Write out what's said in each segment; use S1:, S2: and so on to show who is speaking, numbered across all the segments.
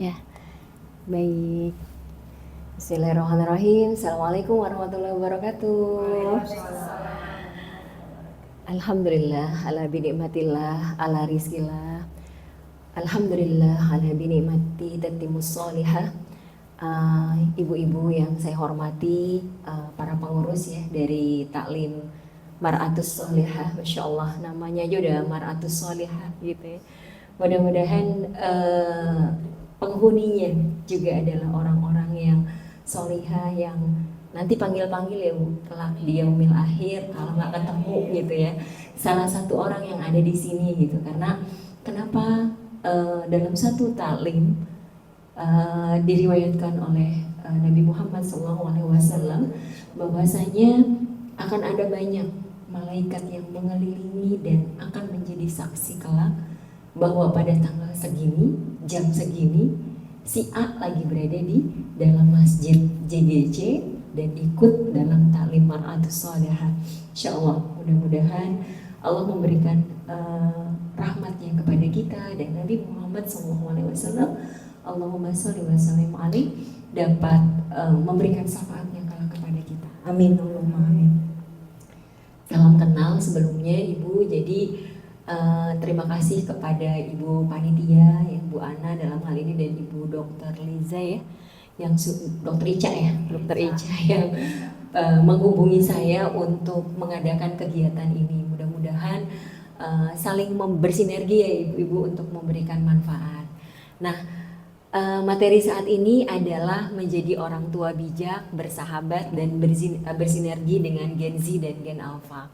S1: Ya, baik. Bismillahirrahmanirrahim. Assalamualaikum warahmatullahi wabarakatuh. Alhamdulillah ala binikmatillah ala rizkillah. Alhamdulillah ala binikmati tatimus solihah. Ibu-ibu yang saya hormati, para pengurus ya dari Taklim Mar'atus Solihah, Masya Allah namanya aja udah Mar'atus Solihah gitu ya. Mudah-mudahan penghuninya juga adalah orang-orang yang solihah, yang nanti panggil-panggil ya Bu, kelak di yaumil akhir kalau nggak ketemu gitu ya, salah satu orang yang ada di sini gitu. Karena kenapa dalam satu taklim diriwayatkan oleh Nabi Muhammad SAW bahwasanya akan ada banyak malaikat yang mengelilingi dan akan menjadi saksi kelak bahwa pada tanggal segini, jam segini, si A lagi berada di dalam masjid JGC dan ikut dalam taklim Mar'atus Solihah. Insyaallah mudah-mudahan Allah memberikan rahmatnya kepada kita dan Nabi Muhammad SAW, Allahumma sholli wa sallim alaihi, dapat memberikan syafaatnya kepada kita. Amin Allahumma amin. Salam kenal sebelumnya Ibu. Jadi terima kasih kepada Ibu Panitia, ya, Bu Ana dalam hal ini, dan Ibu Dr. Liza ya, yang Dr. Ica ya, Dr. Ica yang menghubungi saya untuk mengadakan kegiatan ini. Mudah-mudahan saling bersinergi ya Ibu-ibu untuk memberikan manfaat. Nah, materi saat ini adalah menjadi orang tua bijak, bersahabat, dan bersinergi dengan Gen Z dan Gen Alpha.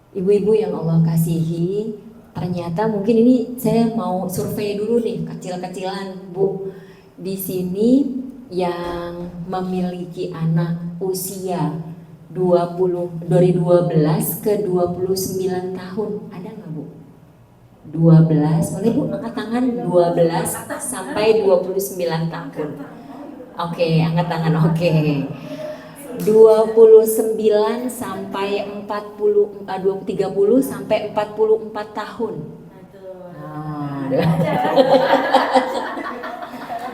S1: Ibu-ibu yang Allah kasihi, ternyata mungkin ini saya mau survei dulu nih, kecil-kecilan Bu. Di sini yang memiliki anak usia 12 ke 29 tahun, ada nggak Bu? 12, boleh Bu angkat tangan, 12 sampai 29 tahun. Oke, angkat tangan, oke. 29 sampai 30 sampai 44 tahun.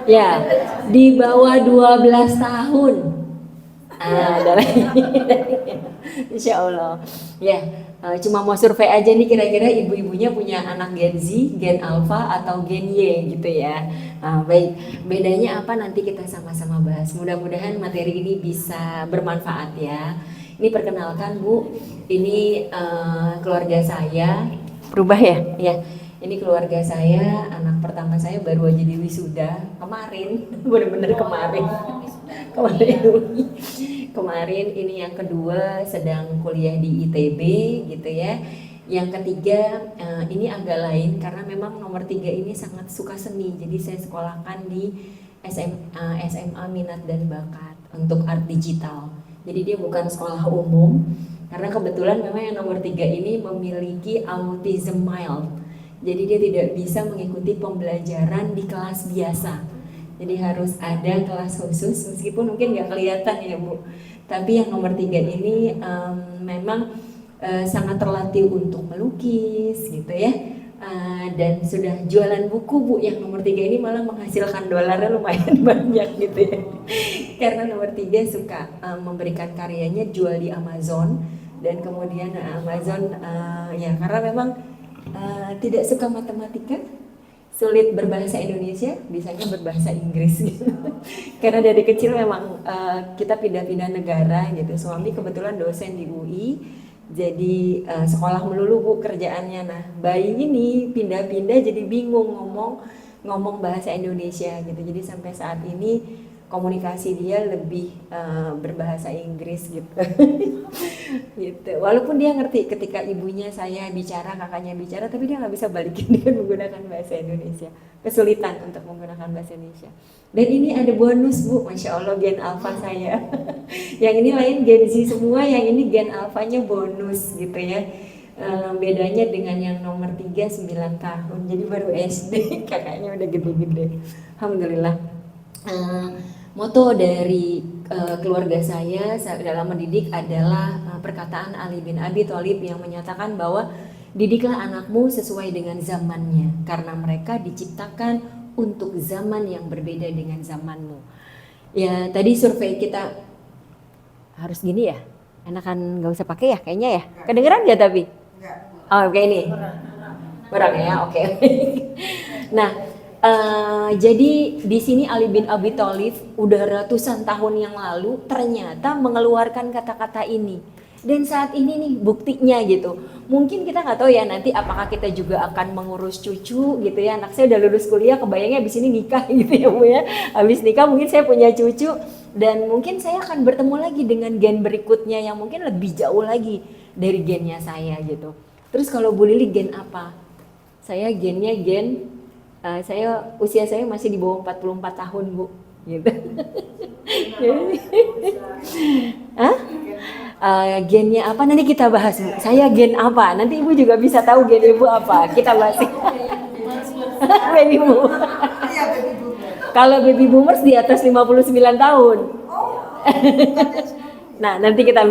S1: Ya, di bawah 12 tahun. Insya Allah. Ya, cuma mau survei aja nih, kira-kira ibu-ibunya punya anak Gen Z, Gen Alpha, atau Gen Y gitu ya. Baik, bedanya apa nanti kita sama-sama bahas. Mudah-mudahan materi ini bisa bermanfaat ya. Ini perkenalkan Bu, ini keluarga saya. Berubah ya? Ya. Ini keluarga saya, anak pertama saya baru aja di wisuda kemarin, bener-bener kemarin. Kemarin ini yang kedua sedang kuliah di ITB gitu ya. Yang ketiga ini agak lain karena memang nomor 3 ini sangat suka seni. Jadi saya sekolahkan di SMA Minat dan Bakat untuk art digital. Jadi dia bukan sekolah umum karena kebetulan memang yang nomor 3 ini memiliki autism mild. Jadi dia tidak bisa mengikuti pembelajaran di kelas biasa. Jadi harus ada kelas khusus, meskipun mungkin nggak kelihatan ya Bu. Tapi yang nomor 3 ini memang sangat terlatih untuk melukis gitu ya. Dan sudah jualan buku Bu, yang nomor 3 ini malah menghasilkan dolarnya lumayan banyak gitu ya. Karena nomor 3 suka memberikan karyanya jual di Amazon. Dan kemudian Amazon ya karena memang tidak suka matematika, sulit berbahasa Indonesia, bisanya berbahasa Inggris gitu. Karena dari kecil memang kita pindah-pindah negara gitu. Suami kebetulan dosen di UI, jadi sekolah melulu Bu kerjaannya. Nah, bayi ini pindah-pindah jadi bingung ngomong bahasa Indonesia gitu. Jadi sampai saat ini komunikasi dia lebih berbahasa Inggris gitu. Gitu. Walaupun dia ngerti ketika ibunya saya bicara, kakaknya bicara, tapi dia nggak bisa balikin dengan menggunakan bahasa Indonesia. Kesulitan untuk menggunakan bahasa Indonesia. Dan ini ada bonus Bu, Masya Allah, Gen Alpha saya. Yang ini lain Gen Z semua, yang ini Gen Alphanya bonus gitu ya. Bedanya dengan yang nomor 3 9 tahun, jadi baru SD, kakaknya udah gede-gede. Alhamdulillah. Moto dari keluarga saya dalam mendidik adalah perkataan Ali bin Abi Thalib yang menyatakan bahwa didiklah anakmu sesuai dengan zamannya, karena mereka diciptakan untuk zaman yang berbeda dengan zamanmu. Ya tadi survei kita harus gini ya, enakan nggak usah pakai ya kayaknya ya. Kedengeran nggak tapi? Oh kayak ini. Kurang ya, oke. Nah, jadi di sini Ali bin Abi Thalib udah ratusan tahun yang lalu ternyata mengeluarkan kata-kata ini. Dan saat ini nih buktinya gitu. Mungkin kita nggak tahu ya nanti apakah kita juga akan mengurus cucu gitu ya. Anak saya udah lulus kuliah, kebayangnya habis ini nikah gitu ya Bu ya. Habis nikah mungkin saya punya cucu dan mungkin saya akan bertemu lagi dengan gen berikutnya yang mungkin lebih jauh lagi dari gennya saya gitu. Terus kalau Bu Lili gen apa? Saya gennya usia saya masih di bawah 44 tahun Bu gitu. Hah? Gennya apa nanti kita bahas Bu. Saya gen apa? Nanti Ibu juga bisa tahu gen Ibu apa. Kita bahas. Baby boomer. Kalau baby boomers di atas 59 tahun. Nah, nanti kita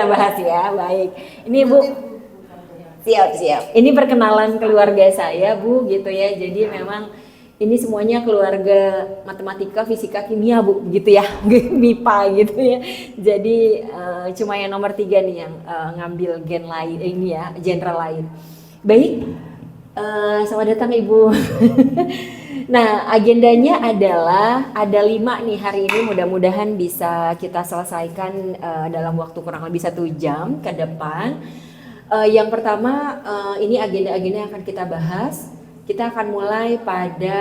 S1: bahas ya. Baik. Ini Bu. Siap. Ini perkenalan keluarga saya Bu gitu ya. Jadi memang ini semuanya keluarga matematika, fisika, kimia Bu gitu ya. MIPA gitu ya. Jadi cuma yang nomor 3 nih yang ngambil gen lain ini ya, genre lain. Baik. Selamat datang Ibu. Nah, agendanya adalah ada 5 nih hari ini, mudah-mudahan bisa kita selesaikan dalam waktu kurang lebih 1 jam ke depan. Yang pertama ini agenda-agenda yang akan kita bahas. Kita akan mulai pada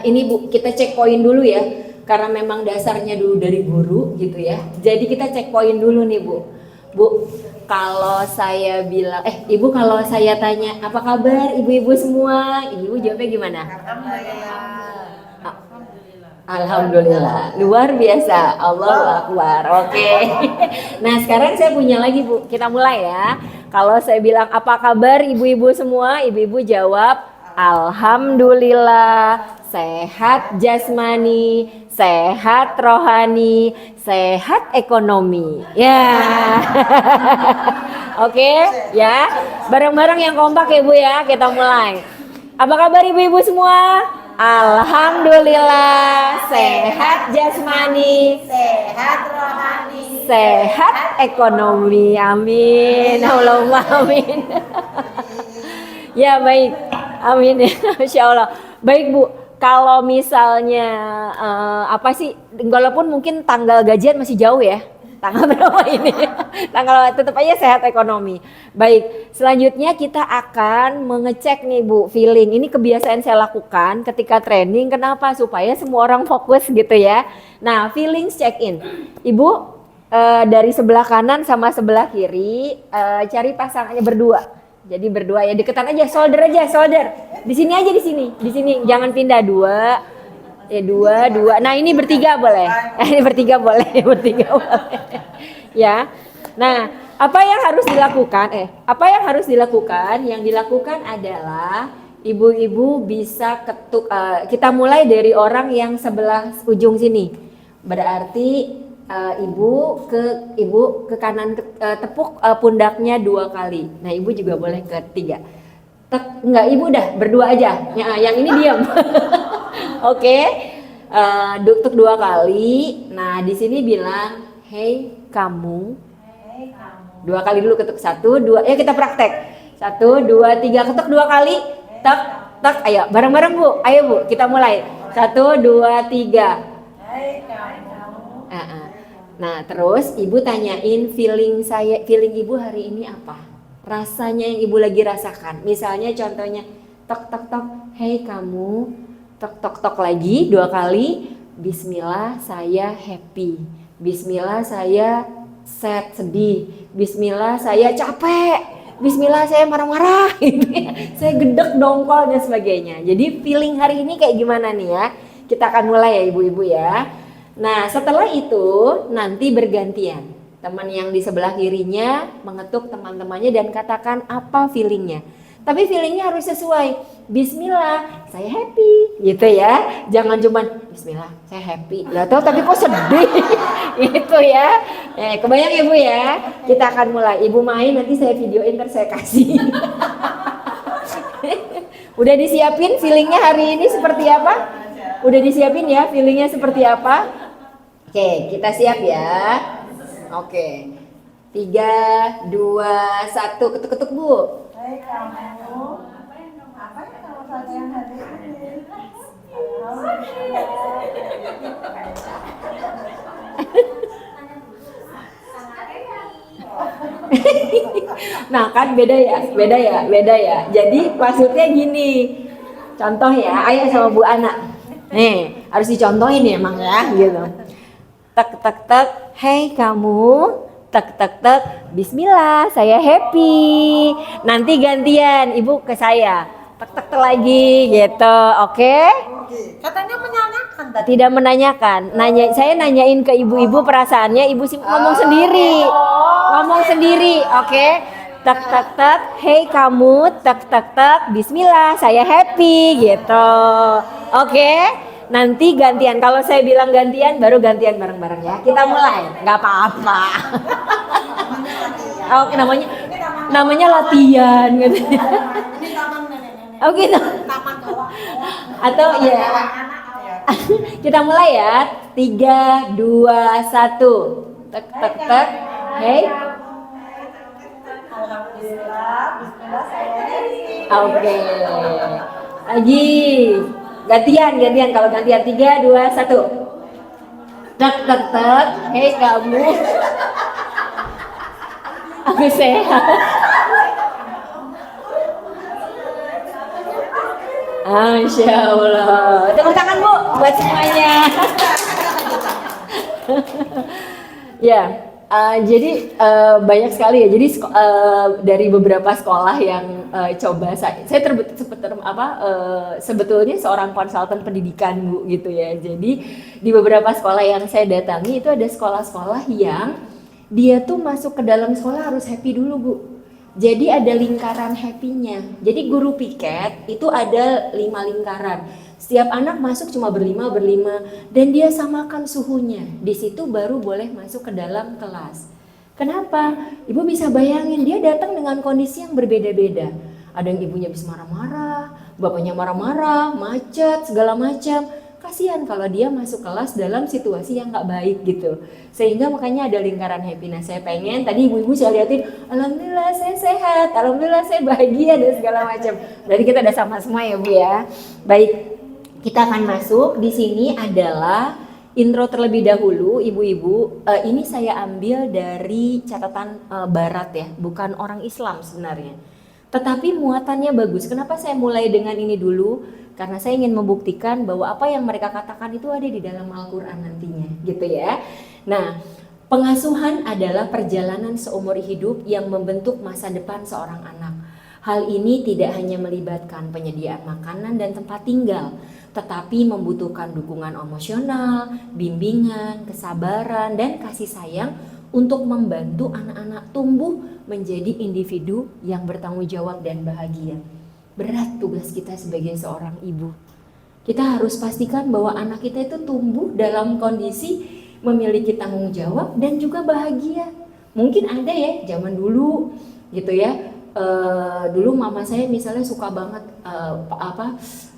S1: ini Bu, kita cek poin dulu ya. Karena memang dasarnya dulu dari guru gitu ya. Jadi kita cek poin dulu nih Bu. Bu, kalau saya bilang Ibu kalau saya tanya apa kabar ibu-ibu semua? Ibu jawabnya gimana? Alhamdulillah, luar biasa, Allahu Akbar. Oke. Nah sekarang saya punya lagi Bu, kita mulai ya. Kalau saya bilang apa kabar ibu-ibu semua, ibu-ibu jawab Alhamdulillah, sehat jasmani, sehat rohani, sehat ekonomi. Ya. Oke, ya. Bareng-bareng yang kompak ya Bu ya, kita mulai. Apa kabar ibu-ibu semua? Alhamdulillah, sehat jasmani, sehat rohani, sehat ekonomi. Amin. Allahumma amin. Ya baik, amin ya, Masya Allah. Baik Bu, kalau misalnya apa sih, walaupun mungkin tanggal gajian masih jauh ya, tanggal berapa ini? Tanggal tetap aja sehat ekonomi. Baik, selanjutnya kita akan mengecek nih Bu, feeling. Ini kebiasaan saya lakukan ketika training. Kenapa? Supaya semua orang fokus gitu ya. Nah, feelings check in. Ibu dari sebelah kanan sama sebelah kiri cari pasangannya berdua. Jadi berdua ya, deketan aja, shoulder. Di sini aja, di sini. Jangan pindah 2. Ya 2. Nah ini bertiga boleh. Ini bertiga boleh. Ya. Nah, apa yang harus dilakukan? Yang dilakukan adalah ibu-ibu bisa ketuk. Kita mulai dari orang yang sebelah ujung sini. Berarti ibu ke kanan, tepuk pundaknya 2 kali. Nah ibu juga boleh ke 3. Enggak, ibu dah berdua aja. Yang ini diam. Oke, tuk 2 kali. Nah di sini bilang, hey kamu. 2 kali dulu ketuk 1, 2. Ya kita praktek. 1, 2, 3 ketuk 2 kali. Tak. Ayo bareng-bareng Bu. Ayo Bu, kita mulai. 1, 2, 3. Hey kamu. Nah terus ibu tanyain feeling ibu hari ini apa? Rasanya yang ibu lagi rasakan. Misalnya contohnya, tok. Hey kamu. Tok lagi 2 kali. Bismillah saya happy. Bismillah saya sad, sedih. Bismillah saya capek. Bismillah saya marah-marah. Saya gedek, dongkol dan sebagainya. Jadi feeling hari ini kayak gimana nih ya? Kita akan mulai ya ibu-ibu ya. Nah setelah itu nanti bergantian. Teman yang di sebelah kirinya mengetuk teman-temannya dan katakan apa feelingnya. Tapi feelingnya harus sesuai. Bismillah, saya happy, gitu ya. Jangan cuman Bismillah, saya happy. Lah tahu tapi kok sedih, gitu ya. Kebayang ya Bu ya. Kita akan mulai. Ibu main nanti saya videoin, ntar saya kasih. Udah disiapin feelingnya hari ini seperti apa? Udah disiapin ya feelingnya seperti apa? Oke, kita siap ya. Oke. 3, 2, 1, ketuk-ketuk Bu.
S2: Hai kamu, apa yang kamu tanyakan hari ini?
S1: Nah kan beda ya. Jadi maksudnya gini, contoh ya, ayah sama Bu Ana. Nih harus dicontohin ya emang ya, gitu. Tek tek tek, hey kamu, tek tek tek, Bismillah, saya happy. Nanti gantian, ibu ke saya, tek tek tek lagi, gitu, oke?
S2: Katanya menanyakan tadi.
S1: Tidak menanyakan, saya nanyain ke ibu-ibu perasaannya, ibu ngomong sendiri, oke? Tek tek tek, hey kamu, tek tek tek, Bismillah, saya happy, gitu, oke? Nanti gantian, kalau saya bilang gantian, baru gantian bareng-bareng ya. Kita mulai, nggak apa-apa. Oh, namanya latihan, gitu.
S2: Ini taman nenek-nenek.
S1: Oh gitu.
S2: Taman bawah.
S1: Atau ya. Kita mulai ya. 3, 2, 1. Tek tek tek. Hey.
S2: Alhamdulillah, Bismillah saya happy.
S1: Oke. Lagi. Gantian. Kalau gantian 3, 2, 1. Tek tek tek. Hey kamu. Aku sehat. Masya Allah. Tepuk tangan Bu buat semuanya. Ya, jadi banyak sekali ya. Jadi dari beberapa sekolah yang coba saya sebetulnya seorang konsultan pendidikan Bu gitu ya. Jadi di beberapa sekolah yang saya datangi itu ada sekolah-sekolah yang dia tuh masuk ke dalam sekolah harus happy dulu Bu. Jadi ada lingkaran happy-nya. Jadi guru piket itu ada 5 lingkaran. Setiap anak masuk cuma berlima dan dia samakan suhunya. Di situ baru boleh masuk ke dalam kelas. Kenapa? Ibu bisa bayangin dia datang dengan kondisi yang berbeda-beda. Ada yang ibunya bisa marah-marah, bapaknya marah-marah, macet, segala macam. Kasihan kalau dia masuk kelas dalam situasi yang nggak baik gitu. Sehingga makanya ada lingkaran happy. Nah saya pengen, tadi ibu-ibu saya liatin, alhamdulillah saya sehat, alhamdulillah saya bahagia dan segala macam. Jadi kita udah sama semua ya Bu ya. Baik, kita akan masuk. Di sini adalah intro terlebih dahulu ibu-ibu. Ini saya ambil dari catatan barat ya, bukan orang Islam sebenarnya. Tetapi muatannya bagus. Kenapa saya mulai dengan ini dulu? Karena saya ingin membuktikan bahwa apa yang mereka katakan itu ada di dalam Al-Quran nantinya gitu ya. Nah, pengasuhan adalah perjalanan seumur hidup yang membentuk masa depan seorang anak. Hal ini tidak hanya melibatkan penyediaan makanan dan tempat tinggal, tetapi membutuhkan dukungan emosional, bimbingan, kesabaran, dan kasih sayang untuk membantu anak-anak tumbuh menjadi individu yang bertanggung jawab dan bahagia. Berat tugas kita sebagai seorang ibu. Kita harus pastikan bahwa anak kita itu tumbuh dalam kondisi memiliki tanggung jawab dan juga bahagia. Mungkin ada ya zaman dulu gitu ya. Dulu mama saya misalnya suka banget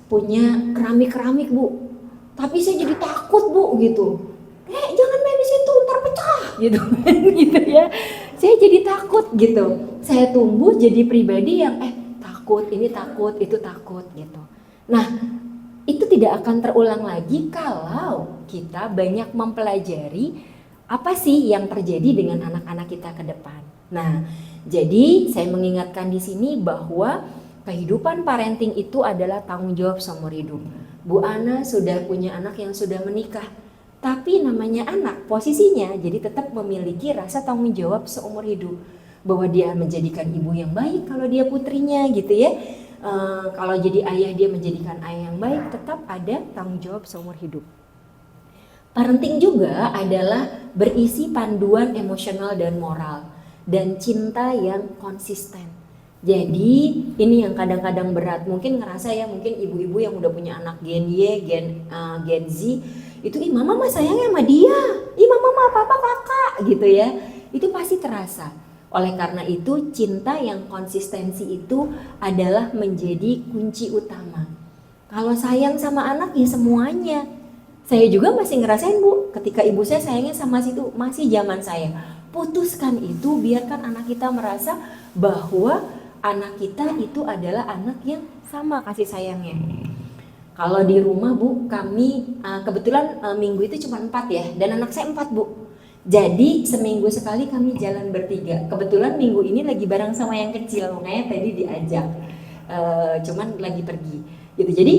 S1: punya keramik Bu. Tapi saya jadi takut Bu gitu. Jangan main di situ ntar pecah gitu gitu ya. Saya jadi takut gitu. Saya tumbuh jadi pribadi yang takut, ini takut, itu takut gitu. Nah, itu tidak akan terulang lagi kalau kita banyak mempelajari apa sih yang terjadi dengan anak-anak kita ke depan. Nah, jadi saya mengingatkan di sini bahwa kehidupan parenting itu adalah tanggung jawab seumur hidup. Bu Ana sudah punya anak yang sudah menikah, tapi namanya anak posisinya jadi tetap memiliki rasa tanggung jawab seumur hidup. Bahwa dia menjadikan ibu yang baik kalau dia putrinya gitu ya. Kalau jadi ayah dia menjadikan ayah yang baik, tetap ada tanggung jawab seumur hidup. Parenting juga adalah berisi panduan emosional dan moral dan cinta yang konsisten. Jadi ini yang kadang-kadang berat. Mungkin ngerasa ya, mungkin ibu-ibu yang udah punya anak Gen Y, Gen Z itu mama mah sayangnya sama dia, mama mah papa kakak gitu ya. Itu pasti terasa. Oleh karena itu, cinta yang konsistensi itu adalah menjadi kunci utama. Kalau sayang sama anak ya semuanya. Saya juga masih ngerasain Bu, ketika ibu saya sayangnya sama situ, masih zaman saya. Putuskan itu, biarkan anak kita merasa bahwa anak kita itu adalah anak yang sama kasih sayangnya. Kalau di rumah Bu, kami kebetulan minggu itu cuma 4 ya, dan anak saya 4 Bu. Jadi seminggu sekali kami jalan bertiga. Kebetulan minggu ini lagi bareng sama yang kecil, makanya tadi diajak. Cuman lagi pergi gitu. Jadi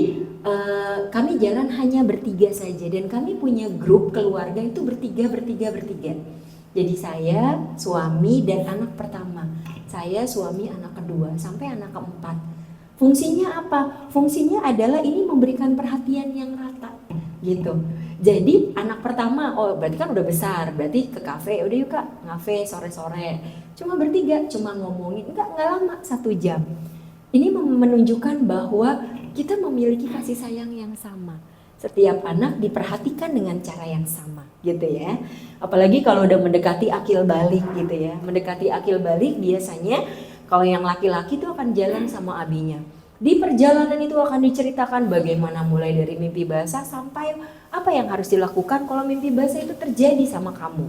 S1: kami jalan hanya bertiga saja, dan kami punya grup keluarga itu bertiga. Jadi saya, suami, dan anak pertama. Saya, suami, anak kedua, sampai anak keempat. Fungsinya apa? Fungsinya adalah ini memberikan perhatian yang rata gitu. Jadi anak pertama, oh berarti kan udah besar, berarti ke kafe, udah yuk Kak, ngafe sore-sore. Cuma bertiga, cuma ngomongin, enggak lama, 1 jam. Ini menunjukkan bahwa kita memiliki kasih sayang yang sama. Setiap anak diperhatikan dengan cara yang sama gitu ya. Apalagi kalau udah mendekati akil balik gitu ya. Mendekati akil balik biasanya kalau yang laki-laki itu akan jalan sama abinya. Di perjalanan itu akan diceritakan bagaimana mulai dari mimpi basah sampai apa yang harus dilakukan kalau mimpi basah itu terjadi sama kamu.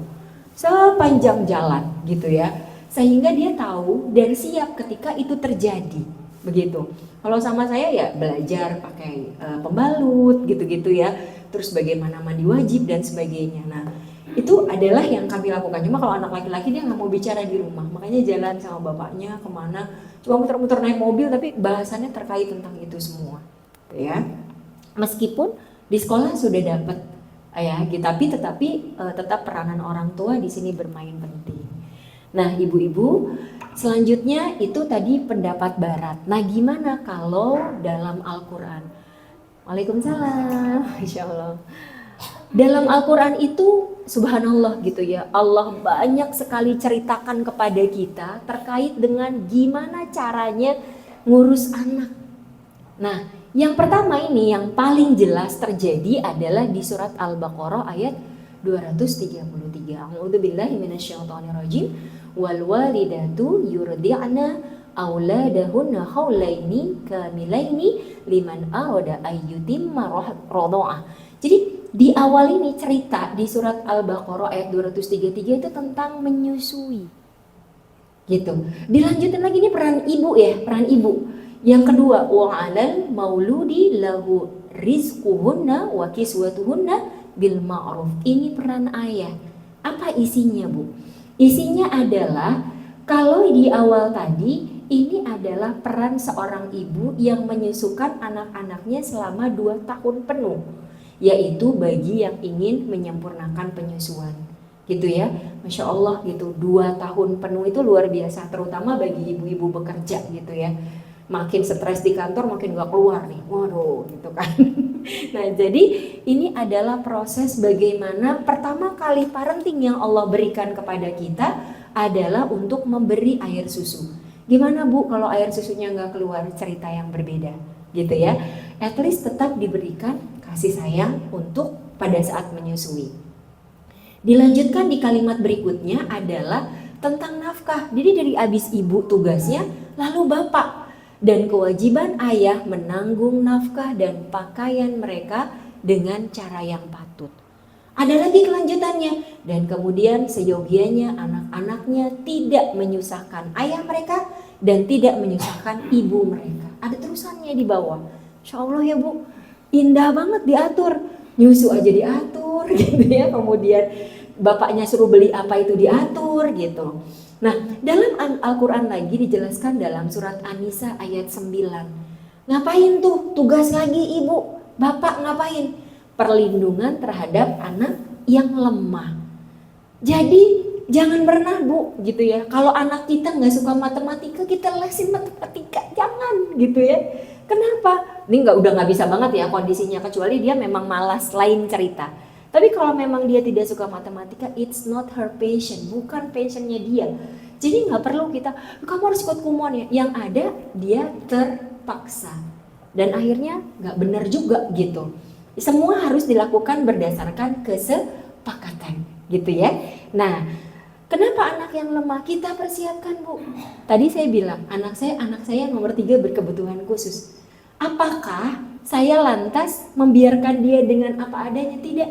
S1: Sepanjang jalan gitu ya. Sehingga dia tahu dan siap ketika itu terjadi. Begitu. Kalau sama saya ya belajar pakai pembalut gitu-gitu ya. Terus bagaimana mandi wajib dan sebagainya. Nah, itu adalah yang kami lakukan. Cuma kalau anak laki-laki dia nggak mau bicara di rumah, makanya jalan sama bapaknya kemana, cuma muter-muter naik mobil tapi bahasannya terkait tentang itu semua ya. Meskipun di sekolah sudah dapat ya, tetapi tetap peranan orang tua di sini bermain penting. Nah, ibu-ibu, selanjutnya itu tadi pendapat barat. Nah, gimana kalau dalam Al-Quran? Waalaikumsalam, Insya Allah. Dalam Al-Quran itu subhanallah gitu ya, Allah banyak sekali ceritakan kepada kita terkait dengan gimana caranya ngurus anak. Nah, yang pertama ini yang paling jelas terjadi adalah di surat Al-Baqarah ayat 233. A'udzubillahi minasyaitonirrajim. Wal walidatu yurdi'na auladahunna haulaini kamilaini liman arada ayyutimma radha'ah. Jadi di awal ini cerita di surat Al-Baqarah ayat 233 itu tentang menyusui. Gitu. Dilanjutin lagi nih peran ibu ya, peran ibu. Yang kedua, wa 'alal mauludi lahu rizquhunna wa kiswatuhunna bil ma'ruf. Ini peran ayah. Apa isinya, Bu? Isinya adalah kalau di awal tadi ini adalah peran seorang ibu yang menyusukan anak-anaknya selama 2 tahun penuh, yaitu bagi yang ingin menyempurnakan penyusuan gitu ya. Masya Allah gitu, 2 tahun penuh itu luar biasa, terutama bagi ibu-ibu bekerja gitu ya. Makin stres di kantor makin gak keluar nih, waduh gitu kan. Nah, jadi ini adalah proses bagaimana pertama kali parenting yang Allah berikan kepada kita adalah untuk memberi air susu. Gimana Bu kalau air susunya gak keluar? Cerita yang berbeda gitu ya. At least tetap diberikan kasih sayang untuk pada saat menyusui. Dilanjutkan di kalimat berikutnya adalah tentang nafkah. Jadi dari abis ibu tugasnya, lalu bapak. Dan kewajiban ayah menanggung nafkah dan pakaian mereka dengan cara yang patut. Ada lagi kelanjutannya. Dan kemudian seyogianya anak-anaknya tidak menyusahkan ayah mereka dan tidak menyusahkan ibu mereka. Ada terusannya di bawah. Insya Allah ya Bu, indah banget diatur. Nyusu aja diatur gitu ya. Kemudian bapaknya suruh beli apa itu diatur gitu. Nah, dalam Al-Quran lagi dijelaskan dalam surat An-Nisa ayat 9. Ngapain tuh? Tugas lagi ibu, bapak ngapain? Perlindungan terhadap anak yang lemah. Jadi jangan pernah Bu gitu ya, kalau anak kita nggak suka matematika kita lesin matematika, jangan gitu ya. Kenapa? Ini udah nggak bisa banget ya kondisinya, kecuali dia memang malas, lain cerita. Tapi kalau memang dia tidak suka matematika, it's not her passion, bukan passionnya dia. Jadi nggak perlu kita, kamu harus ikut kumon ya. Yang ada dia terpaksa dan akhirnya nggak benar juga gitu. Semua harus dilakukan berdasarkan kesepakatan gitu ya. Nah, Kenapa anak yang lemah? Kita persiapkan, Bu. Tadi saya bilang, anak saya nomor 3 berkebutuhan khusus. Apakah saya lantas membiarkan dia dengan apa adanya? Tidak.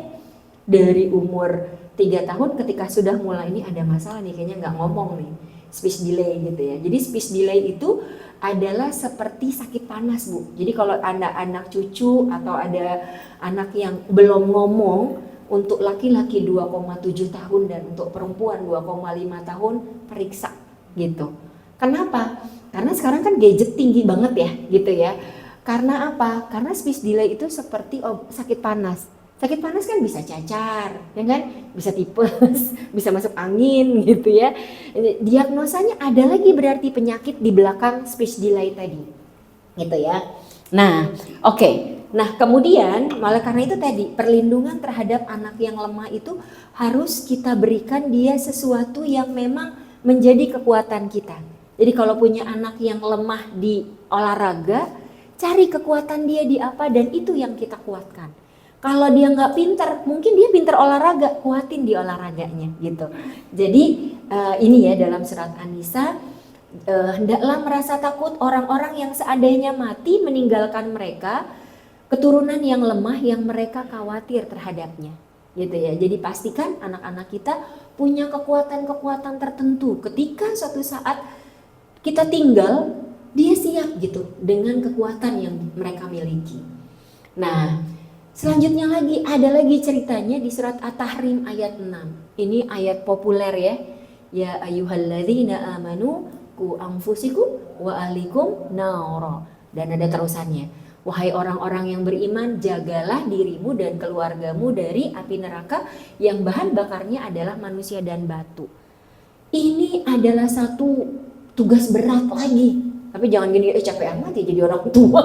S1: Dari umur 3 tahun ketika sudah mulai ini ada masalah nih, kayaknya nggak ngomong nih, speech delay gitu ya. Jadi speech delay itu adalah seperti sakit panas, Bu. Jadi kalau anak cucu atau ada anak yang belum ngomong, untuk laki-laki 2,7 tahun dan untuk perempuan 2,5 tahun periksa gitu. Kenapa? Karena sekarang kan gadget tinggi banget ya gitu ya. Karena apa? Karena speech delay itu seperti sakit panas. Sakit panas kan bisa cacar, ya kan? Bisa tipes, bisa masuk angin gitu ya. Diagnosanya ada lagi berarti penyakit di belakang speech delay tadi. Gitu ya. Nah, oke. Nah, kemudian malah karena itu tadi perlindungan terhadap anak yang lemah itu harus kita berikan dia sesuatu yang memang menjadi kekuatan kita. Jadi kalau punya anak yang lemah di olahraga, cari kekuatan dia di apa dan itu yang kita kuatkan. Kalau dia nggak pintar, mungkin dia pintar olahraga, kuatin di olahraganya gitu. Jadi ini ya dalam surat An-Nisa, hendaklah merasa takut orang-orang yang seandainya mati meninggalkan mereka keturunan yang lemah yang mereka khawatir terhadapnya gitu ya. Jadi pastikan anak-anak kita punya kekuatan-kekuatan tertentu, ketika suatu saat kita tinggal dia siap gitu dengan kekuatan yang mereka miliki. Nah, selanjutnya lagi ada lagi ceritanya di surat At-Tahrim ayat 6. Ini ayat populer ya. Ya ayyuhalladzina amanu qu anfusikum wa ahlikum nara. Dan ada terusannya. Wahai orang-orang yang beriman, jagalah dirimu dan keluargamu dari api neraka yang bahan bakarnya adalah manusia dan batu. Ini adalah satu tugas berat lagi. Tapi jangan gini, capek amat ya jadi orang tua.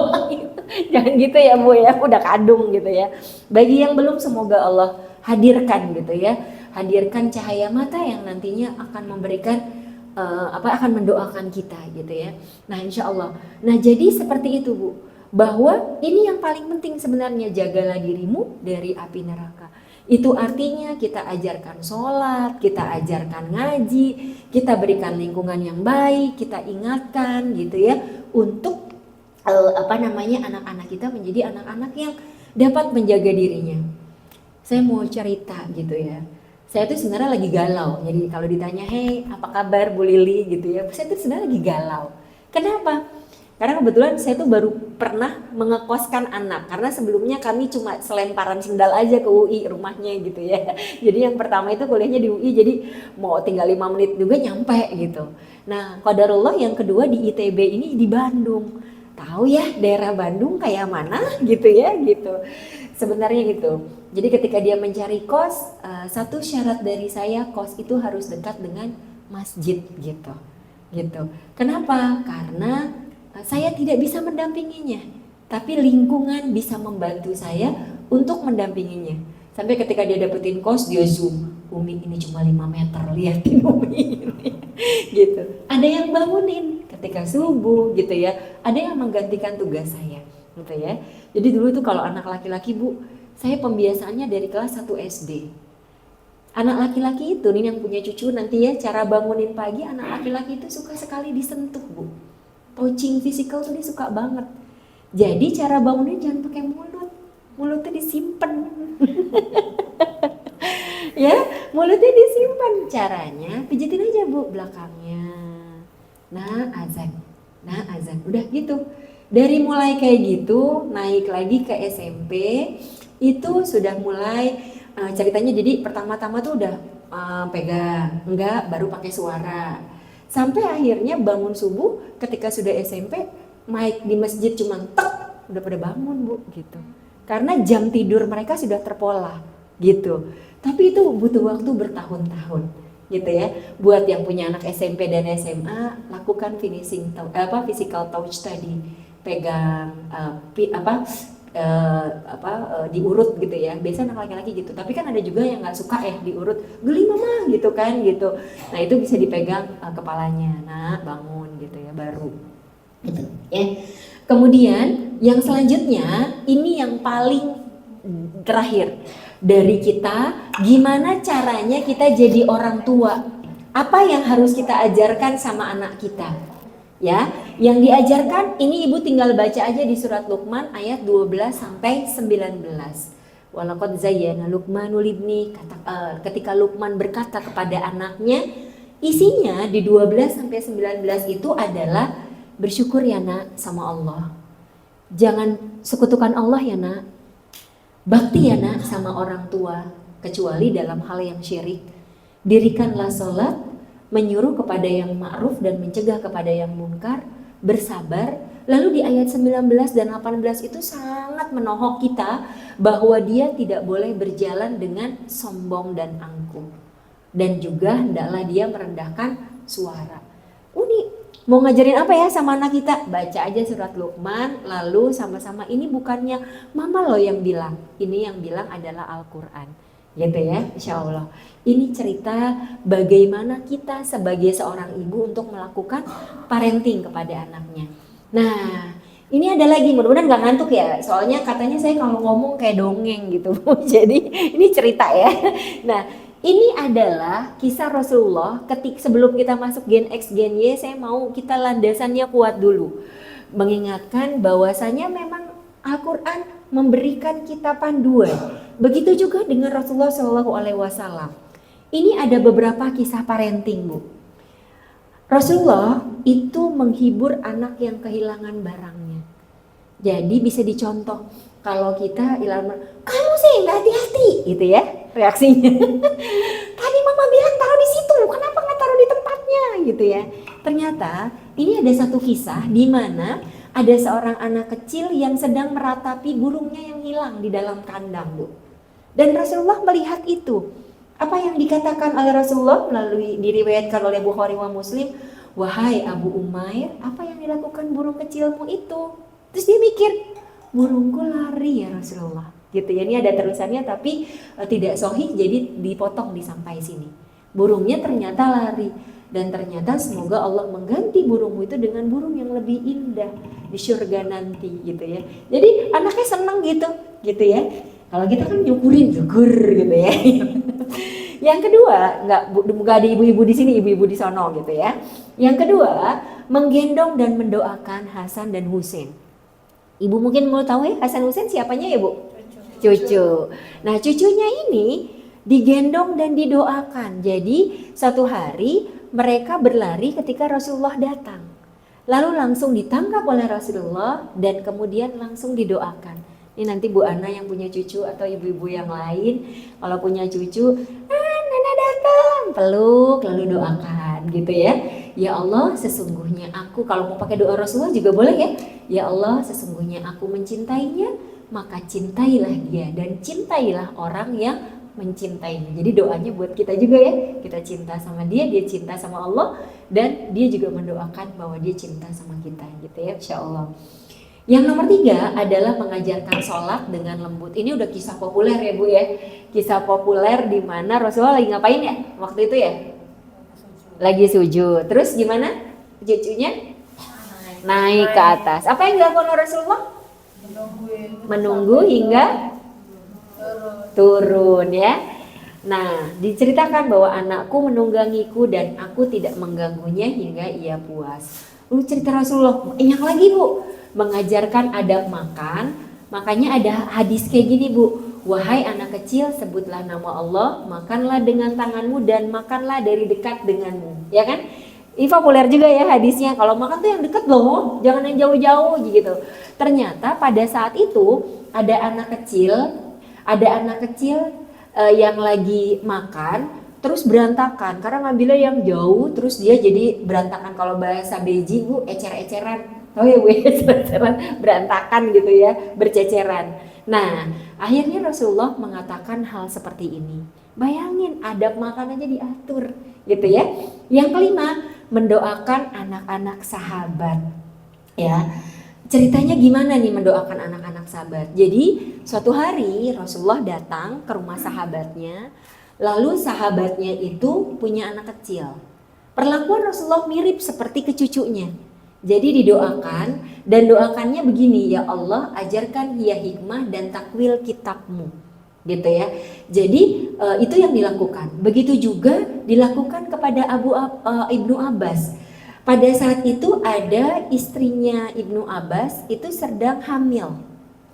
S1: Jangan gitu ya Bu ya, udah kadung gitu ya. Bagi yang belum, semoga Allah hadirkan gitu ya. Hadirkan cahaya mata yang nantinya akan memberikan akan mendoakan kita gitu ya. Nah insya Allah. Nah jadi seperti itu Bu. Bahwa ini yang paling penting sebenarnya, jagalah dirimu dari api neraka. Itu artinya kita ajarkan sholat, kita ajarkan ngaji, kita berikan lingkungan yang baik, kita ingatkan gitu ya untuk anak-anak kita menjadi anak-anak yang dapat menjaga dirinya. Saya mau cerita gitu ya. Saya tuh sebenarnya lagi galau. Jadi kalau ditanya, "Hey, apa kabar Bu Lili?" gitu ya. Saya tuh sebenarnya lagi galau. Kenapa? Karena kebetulan saya tuh baru pernah mengekoskan anak, karena sebelumnya kami cuma selemparan sendal aja ke UI rumahnya gitu ya. Jadi yang pertama itu kuliahnya di UI, jadi mau tinggal 5 menit juga nyampe gitu. Nah qadarullah yang kedua di ITB ini di Bandung. Tahu ya daerah Bandung kayak mana gitu ya gitu. Sebenarnya gitu. Jadi ketika dia mencari kos, satu syarat dari saya, kos itu harus dekat dengan masjid gitu. Gitu. Kenapa? Karena saya tidak bisa mendampinginya, tapi lingkungan bisa membantu saya untuk mendampinginya. Sampai ketika dia dapetin kos, dia zoom, "Umi ini cuma 5 meter, liatin Umi ini." Gitu. Ada yang bangunin ketika subuh gitu ya, ada yang menggantikan tugas saya gitu ya. Jadi dulu tuh kalau anak laki-laki Bu, saya pembiasaannya dari kelas 1 SD. Anak laki-laki itu nih yang punya cucu nanti ya, cara bangunin pagi anak laki-laki itu suka sekali disentuh Bu. Touching physical tuh dia suka banget. Jadi cara bangunnya jangan pakai mulut, mulutnya disimpan. Ya, mulutnya disimpan. Caranya pijitin aja Bu belakangnya. Nah azan, udah gitu. Dari mulai kayak gitu, naik lagi ke SMP, itu sudah mulai ceritanya. Jadi pertama-tama tuh udah pegang, enggak, baru pakai suara. Sampai akhirnya bangun subuh ketika sudah SMP, mic di masjid cuma tek, udah pada bangun Bu gitu. Karena jam tidur mereka sudah terpola gitu. Tapi itu butuh waktu bertahun-tahun gitu ya. Buat yang punya anak SMP dan SMA, lakukan physical touch tadi. Pegang diurut gitu ya. Biasa anak laki-laki gitu. Tapi kan ada juga yang nggak suka diurut, "Geli mama" gitu kan gitu. Nah itu bisa dipegang kepalanya. Nah bangun gitu ya baru. Gitu ya. Kemudian yang selanjutnya ini yang paling terakhir dari kita, gimana caranya kita jadi orang tua Apa yang harus kita ajarkan sama anak kita? Ya, yang diajarkan ini ibu tinggal baca aja di surat Luqman ayat 12 sampai 19. Walaqad zayyana Luqmanul ibni, ketika Luqman berkata kepada anaknya, isinya di 12 sampai 19 itu adalah bersyukur ya nak sama Allah. Jangan sekutukan Allah ya nak. Bakti ya nak sama orang tua, kecuali dalam hal yang syirik. Dirikanlah sholat, menyuruh kepada yang ma'ruf dan mencegah kepada yang munkar, bersabar. Lalu di ayat 19 dan 18 itu sangat menohok kita bahwa dia tidak boleh berjalan dengan sombong dan angkuh. Dan juga hendaklah dia merendahkan suara. Uni mau ngajarin apa ya sama anak kita? Baca aja surat Luqman, lalu sama-sama, ini bukannya mama loh yang bilang, ini yang bilang adalah Al-Quran. Gitu ya, insya Allah. Ini cerita bagaimana kita sebagai seorang ibu untuk melakukan parenting kepada anaknya. Nah, ini ada lagi, mudah-mudahan gak ngantuk ya, soalnya katanya saya kalau ngomong kayak dongeng gitu. Jadi ini cerita ya. Nah, ini adalah kisah Rasulullah sebelum kita masuk Gen X, Gen Y, saya mau kita landasannya kuat dulu. Mengingatkan bahwasanya memang Al-Quran memberikan kita panduan. Begitu juga dengan Rasulullah SAW. Ini ada beberapa kisah parenting, Bu. Rasulullah itu menghibur anak yang kehilangan barangnya. Jadi bisa dicontoh. Kalau kita hilang, kamu sih nggak hati-hati, gitu ya reaksinya. Tadi mama bilang taruh di situ, kenapa nggak taruh di tempatnya, gitu ya. Ternyata ini ada satu kisah di mana ada seorang anak kecil yang sedang meratapi burungnya yang hilang di dalam kandang, Bu. Dan Rasulullah melihat itu. Apa yang dikatakan oleh Rasulullah melalui diriwayatkan oleh Bukhari wa Muslim, wahai Abu Umair, apa yang dilakukan burung kecilmu itu? Terus dia mikir, burungku lari ya Rasulullah. Gitu ya, ini ada terusannya tapi tidak sahih, jadi dipotong di sampai sini. Burungnya ternyata lari. Dan ternyata semoga Allah mengganti burungmu itu dengan burung yang lebih indah di surga nanti, gitu ya. Jadi anaknya senang gitu ya. Kalau kita kan syukurin, syukur gitu ya. Yang kedua, nggak ada ibu-ibu di sini, ibu-ibu di sono gitu ya. Yang kedua, menggendong dan mendoakan Hasan dan Husain. Ibu mungkin mau tahu ya, Hasan Husain siapanya ya, Bu? Cucu. Nah, cucunya ini digendong dan didoakan. Jadi satu hari mereka berlari ketika Rasulullah datang. Lalu langsung ditangkap oleh Rasulullah dan kemudian langsung didoakan. Ini nanti Bu Ana yang punya cucu atau ibu-ibu yang lain, kalau punya cucu, Nana datang, peluk lalu doakan gitu ya. Ya Allah, sesungguhnya aku, kalau mau pakai doa Rasulullah juga boleh ya. Ya Allah, sesungguhnya aku mencintainya, maka cintailah dia dan cintailah orang yang mencintainya. Jadi doanya buat kita juga ya. Kita cinta sama dia, dia cinta sama Allah, dan dia juga mendoakan bahwa dia cinta sama kita gitu ya, insya Allah. Yang nomor 3 adalah mengajarkan sholat dengan lembut. Ini udah kisah populer ya Bu ya. Kisah populer di mana Rasulullah lagi ngapain ya waktu itu ya? Lagi sujud. Terus gimana? Cucunya naik ke atas. Apa yang dilakukan oleh Rasulullah? Menunggu hingga turun ya. Nah, diceritakan bahwa anakku menunggangiku dan aku tidak mengganggunya hingga ia puas. Lalu cerita Rasulullah, yang lagi Bu, mengajarkan adab makan. Makanya ada hadis kayak gini Bu, wahai anak kecil, sebutlah nama Allah, makanlah dengan tanganmu dan makanlah dari dekat denganmu, ya kan? Ini populer juga ya hadisnya, kalau makan tuh yang dekat loh, jangan yang jauh-jauh gitu. Ternyata pada saat itu ada anak kecil yang lagi makan terus berantakan karena ngambilnya yang jauh, terus dia jadi berantakan. Kalau bahasa Beijing Bu, ecer-eceran. Oh ya Bu, ecer-eceran, berantakan gitu ya, berceceran. Nah, akhirnya Rasulullah mengatakan hal seperti ini. Bayangin, adab makan aja diatur gitu ya. Yang kelima, mendoakan anak-anak sahabat. Ya. Ceritanya gimana nih mendoakan anak-anak sahabat? Jadi suatu hari Rasulullah datang ke rumah sahabatnya, lalu sahabatnya itu punya anak kecil. Perlakuan Rasulullah mirip seperti ke cucunya. Jadi didoakan, dan doakannya begini, ya Allah ajarkan dia hikmah dan takwil kitabmu. gitu ya. Jadi itu yang dilakukan. Begitu juga dilakukan kepada Ibnu Abbas. Pada saat itu ada istrinya Ibnu Abbas itu sedang hamil,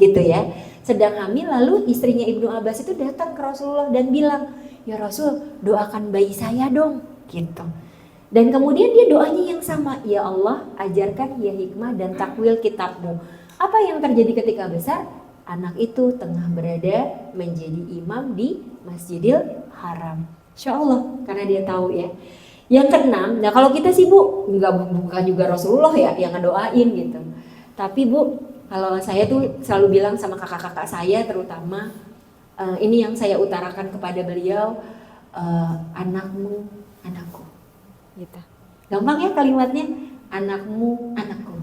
S1: gitu ya. Sedang hamil, lalu istrinya Ibnu Abbas itu datang ke Rasulullah dan bilang, ya Rasul, doakan bayi saya dong, gitu. Dan kemudian dia doanya yang sama, ya Allah ajarkan ya hikmah dan takwil kitabmu. Apa yang terjadi ketika besar? Anak itu tengah berada menjadi imam di Masjidil Haram. Insya Allah, karena dia tahu ya. Yang keenam, nah kalau kita sih Bu, bukan juga Rasulullah ya yang ngedoain gitu. Tapi Bu, kalau saya tuh selalu bilang sama kakak-kakak saya terutama, ini yang saya utarakan kepada beliau, anakmu, anakku. Gitu. Gampang ya kalimatnya, anakmu, anakku.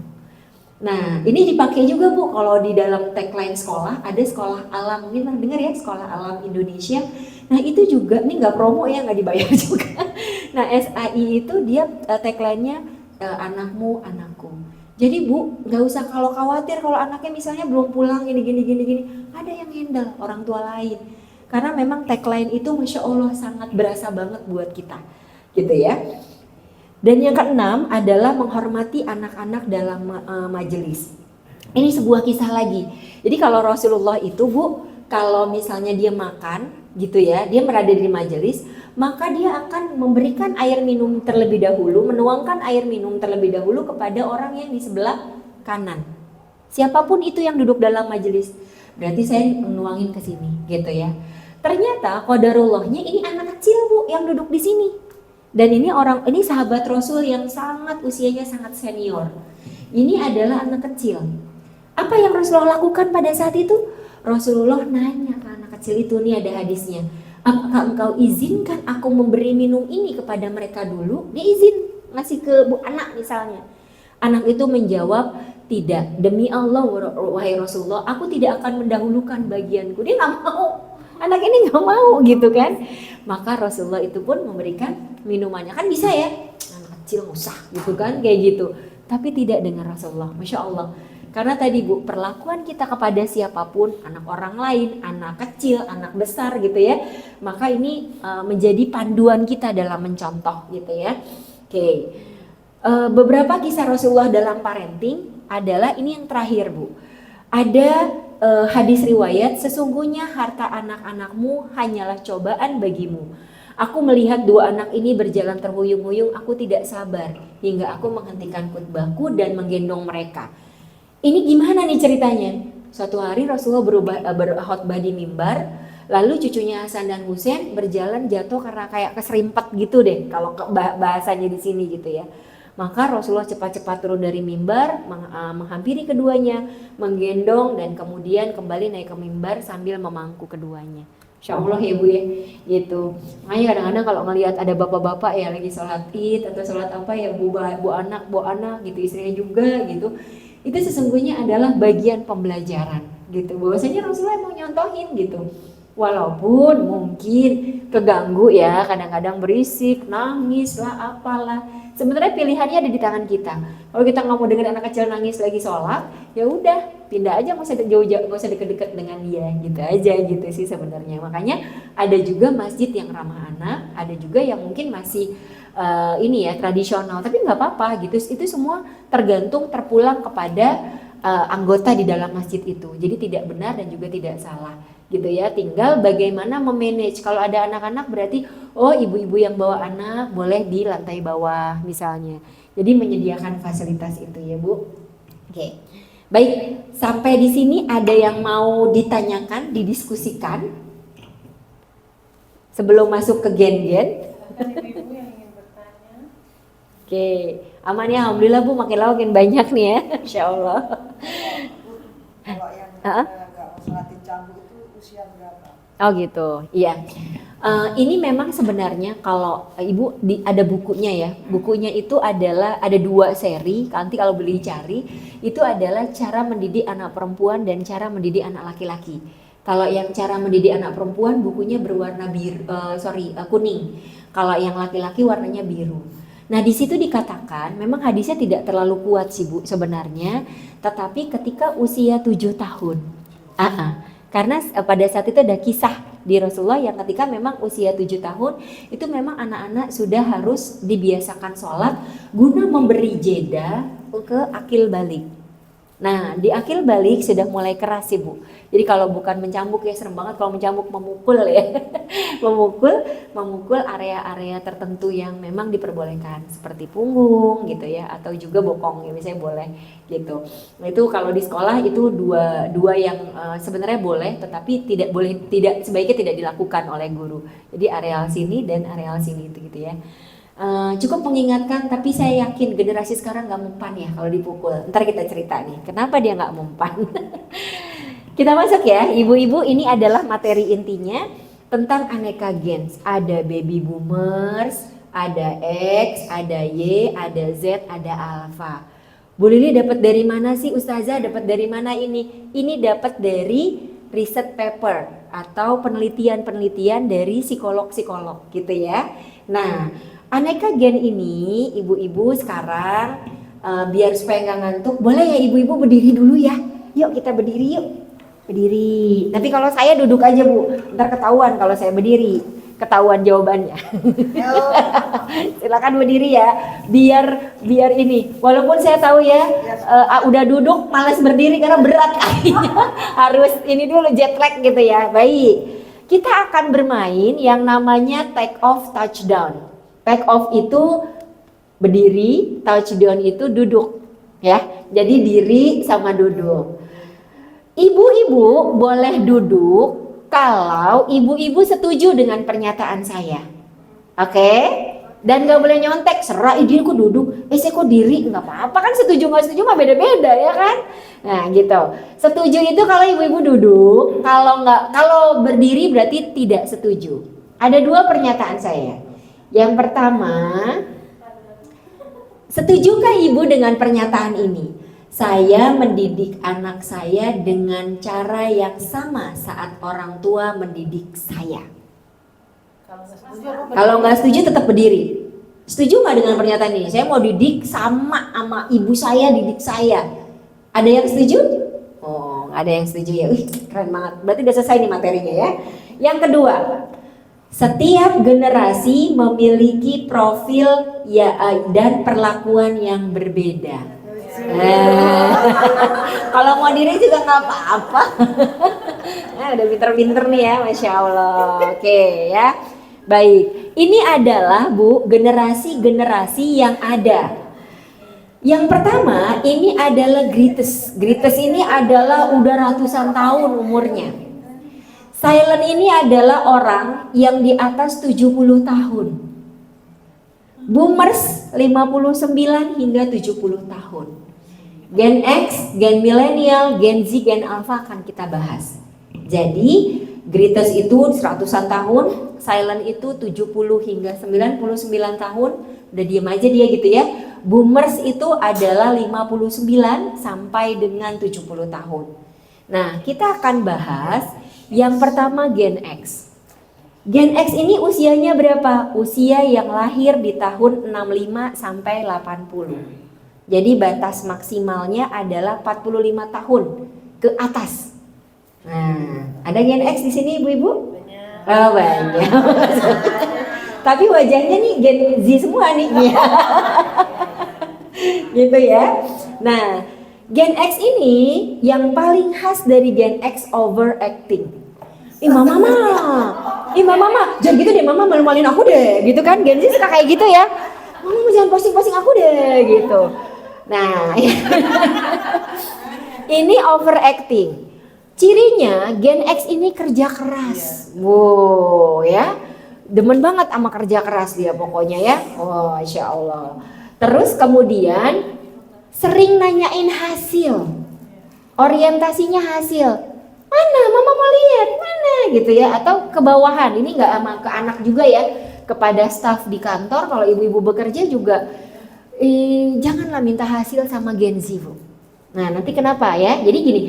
S1: Nah, ini dipakai juga Bu kalau di dalam tagline sekolah, ada sekolah alam, mungkin pernah dengar ya, sekolah alam Indonesia. Nah, itu juga, ini nggak promo ya, nggak dibayar juga. Nah, SAI itu dia tagline-nya anakmu, anakku. Jadi Bu, nggak usah kalau khawatir kalau anaknya misalnya belum pulang gini, ada yang handle orang tua lain. Karena memang tagline itu Masya Allah sangat berasa banget buat kita, gitu ya. Dan yang keenam adalah menghormati anak-anak dalam majelis. Ini sebuah kisah lagi. Jadi kalau Rasulullah itu Bu, kalau misalnya dia makan gitu ya, dia berada di majelis, maka dia akan memberikan air minum terlebih dahulu, menuangkan air minum terlebih dahulu kepada orang yang di sebelah kanan. Siapapun itu yang duduk dalam majelis, berarti saya menuangin ke sini gitu ya. Ternyata qadarullahnya ini anak kecil Bu yang duduk di sini. Dan ini sahabat Rasul yang sangat usianya sangat senior. Ini adalah anak kecil. Apa yang Rasulullah lakukan pada saat itu? Rasulullah nanya ke anak kecil itu, nih ada hadisnya. Apakah engkau izinkan aku memberi minum ini kepada mereka dulu? Dia izin ngasih ke bu anak misalnya. Anak itu menjawab, tidak, demi Allah wahai Rasulullah, aku tidak akan mendahulukan bagianku. Dia nggak mau. Anak ini nggak mau gitu kan. Maka Rasulullah itu pun memberikan minumannya. Kan bisa ya, anak kecil usah gitu kan, kayak gitu. Tapi tidak dengan Rasulullah, Masya Allah. Karena tadi Bu, perlakuan kita kepada siapapun, anak orang lain, anak kecil, anak besar gitu ya, maka ini menjadi panduan kita dalam mencontoh gitu ya. Oke. Beberapa kisah Rasulullah dalam parenting adalah ini yang terakhir Bu. Ada hadis riwayat, sesungguhnya harta anak-anakmu hanyalah cobaan bagimu. Aku melihat dua anak ini berjalan terhuyung-huyung, aku tidak sabar hingga aku menghentikan khutbahku dan menggendong mereka. Ini gimana nih ceritanya? Suatu hari Rasulullah berkhutbah di mimbar, lalu cucunya Hasan dan Husain berjalan jatuh karena kayak keserimpet gitu deh, kalau bahasanya di sini gitu ya. Maka Rasulullah cepat-cepat turun dari mimbar, menghampiri keduanya, menggendong dan kemudian kembali naik ke mimbar sambil memangku keduanya. Insya Allah ya Bu ya, gitu. Makanya kadang-kadang kalau ngelihat ada bapak-bapak ya lagi sholat id atau sholat apa ya bu anak gitu, istrinya juga gitu, itu sesungguhnya adalah bagian pembelajaran gitu. Bahwasanya Rasulullah mau nyontohin gitu. Walaupun mungkin keganggu ya, kadang-kadang berisik, nangis lah, apalah. Sebenarnya pilihannya ada di tangan kita. Kalau kita nggak mau dengar anak kecil nangis lagi sholat, ya udah pindah aja, nggak usah jauh-jauh, nggak usah deket-deket dengan dia, gitu aja gitu sih sebenarnya. Makanya ada juga masjid yang ramah anak, ada juga yang mungkin masih ini ya tradisional, tapi nggak apa-apa gitu. Itu semua tergantung terpulang kepada anggota di dalam masjid itu. Jadi tidak benar dan juga tidak salah gitu ya, tinggal bagaimana memanage. Kalau ada anak-anak berarti ibu-ibu yang bawa anak boleh di lantai bawah misalnya, jadi menyediakan fasilitas itu ya Bu. Oke. Baik, sampai di sini ada yang mau ditanyakan, didiskusikan sebelum masuk ke gen-gen?
S2: Ibu yang ingin bertanya.
S1: Oke, aman ya, alhamdulillah Bu, makin lama makin banyak nih ya, Insya Allah.
S2: Kalau yang nggak mau sholatin cambuk itu usia berapa?
S1: Oh gitu, iya. Ini memang sebenarnya kalau Ibu ada bukunya ya. Bukunya itu adalah ada 2 seri. Nanti kalau beli cari, itu adalah cara mendidik anak perempuan dan cara mendidik anak laki-laki. Kalau yang cara mendidik anak perempuan bukunya berwarna kuning. Kalau yang laki-laki warnanya biru. Nah di situ dikatakan memang hadisnya tidak terlalu kuat sih Bu sebenarnya, tetapi ketika usia 7 tahun. Karena pada saat itu ada kisah di Rasulullah yang ketika memang usia 7 tahun itu memang anak-anak sudah harus dibiasakan sholat guna memberi jeda ke akil balik. Nah, di akil balik sudah mulai keras sih Bu. Jadi kalau bukan mencambuk ya serem banget, kalau mencambuk memukul ya. memukul area-area tertentu yang memang diperbolehkan seperti punggung gitu ya, atau juga bokong ya misalnya boleh gitu. Nah, itu kalau di sekolah itu dua yang sebenarnya boleh, tetapi tidak sebaiknya tidak dilakukan oleh guru. Jadi areal sini dan areal sini itu gitu ya. Cukup mengingatkan, tapi saya yakin generasi sekarang nggak mempan ya kalau dipukul. Ntar kita cerita nih, kenapa dia nggak mempan. Kita masuk ya, ibu-ibu, ini adalah materi intinya tentang aneka gens. Ada baby boomers, ada X, ada Y, ada Z, ada alpha. Bu Lili dapat dari mana sih Ustazah? Dapat dari mana ini? Ini dapat dari riset paper atau penelitian-penelitian dari psikolog-psikolog gitu ya. Nah, aneka gen ini ibu-ibu sekarang biar supaya nggak ngantuk, boleh ya ibu-ibu berdiri dulu ya. Yuk kita berdiri yuk. Berdiri. Tapi kalau saya duduk aja Bu, ntar ketahuan kalau saya berdiri, ketahuan jawabannya. Silakan berdiri ya, biar ini. Walaupun saya tahu ya, udah duduk malas berdiri karena berat kakinya. Harus ini dulu jet lag gitu ya. Baik, kita akan bermain yang namanya take off touchdown. Take off itu berdiri, touchdown itu duduk ya. Jadi diri sama duduk. Ibu-ibu boleh duduk kalau ibu-ibu setuju dengan pernyataan saya. Oke? Dan gak boleh nyontek, serah dia kok duduk, saya kok diri, nggak apa-apa kan, setuju nggak setuju mah beda-beda ya kan? Nah gitu. Setuju itu kalau ibu-ibu duduk, kalau berdiri berarti tidak setuju. Ada dua pernyataan saya. Yang pertama, setujukah ibu dengan pernyataan ini? Saya mendidik anak saya dengan cara yang sama saat orang tua mendidik saya. Kalau nggak setuju tetap berdiri. Setuju nggak dengan pernyataan ini? Saya mau didik sama ibu saya didik saya. Ada yang setuju? Oh, nggak ada yang setuju ya. Keren banget. Berarti udah selesai nih materinya ya. Yang kedua, setiap generasi memiliki profil ya dan perlakuan yang berbeda. Kalau mau diri juga nggak apa-apa. Udah pinter-pinter nih ya, Masya Allah. Oke ya, baik. Ini adalah Bu generasi-generasi yang ada. Yang pertama ini adalah greatest. Greatest ini adalah udah ratusan tahun umurnya. Silent ini adalah orang yang di atas 70 tahun. Boomers 59 hingga 70 tahun. Gen X, Gen Millennial, Gen Z, Gen Alpha akan kita bahas. Jadi greatest itu seratusan tahun, silent itu 70 hingga 99 tahun, udah diem aja dia gitu ya. Boomers itu adalah 59 sampai dengan 70 tahun. Nah, kita akan bahas yang pertama Gen X. Gen X ini usianya berapa? Usia yang lahir di tahun 65 sampai 80. Jadi batas maksimalnya adalah 45 tahun ke atas. Nah, ada Gen X di sini ibu-ibu? Banyak. Oh, banyak. Tapi wajahnya nih Gen Z semua nih. Gitu ya. Nah, Gen X ini yang paling khas dari Gen X overacting. Mama, jangan gitu deh, mama malu-maluin aku deh, gitu kan? Gen Z suka kayak gitu ya. Mama jangan posting-posting aku deh, gitu. Nah, ini overacting. Cirinya Gen X ini kerja keras. Wow, ya. Demen banget sama kerja keras dia pokoknya ya. Oh, Masya Allah. Terus kemudian sering nanyain hasil. Orientasinya hasil. Mana mama mau lihat, mana gitu ya. Atau ke bawahan, ini nggak sama ke anak juga ya. Kepada staf di kantor, kalau ibu-ibu bekerja juga janganlah minta hasil sama Gen Z, Bu. Nah, nanti kenapa ya? Jadi gini,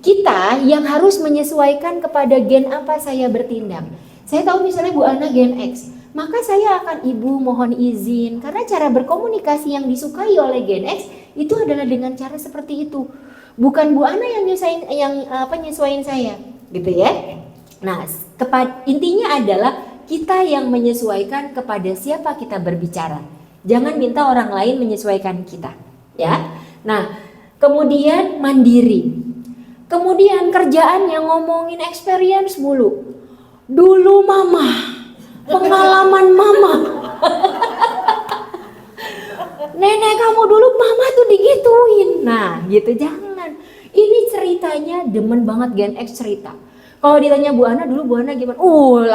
S1: kita yang harus menyesuaikan kepada gen apa saya bertindak. Saya tahu misalnya Bu Ana Gen X, maka saya akan ibu mohon izin karena cara berkomunikasi yang disukai oleh Gen X itu adalah dengan cara seperti itu. Bukan Bu Ana yang nyesuaiin saya. gitu ya. Nah, intinya adalah kita yang menyesuaikan kepada siapa kita berbicara. Jangan minta orang lain menyesuaikan kita, ya. Nah, kemudian mandiri. Kemudian kerjaan yang ngomongin experience mulu. Dulu mama, pengalaman mama. Nenek kamu dulu mama tuh digituin. Nah, gitu jangan. Ini ceritanya demen banget Gen X cerita. Kalau ditanya Bu Ana dulu Bu Ana gimana?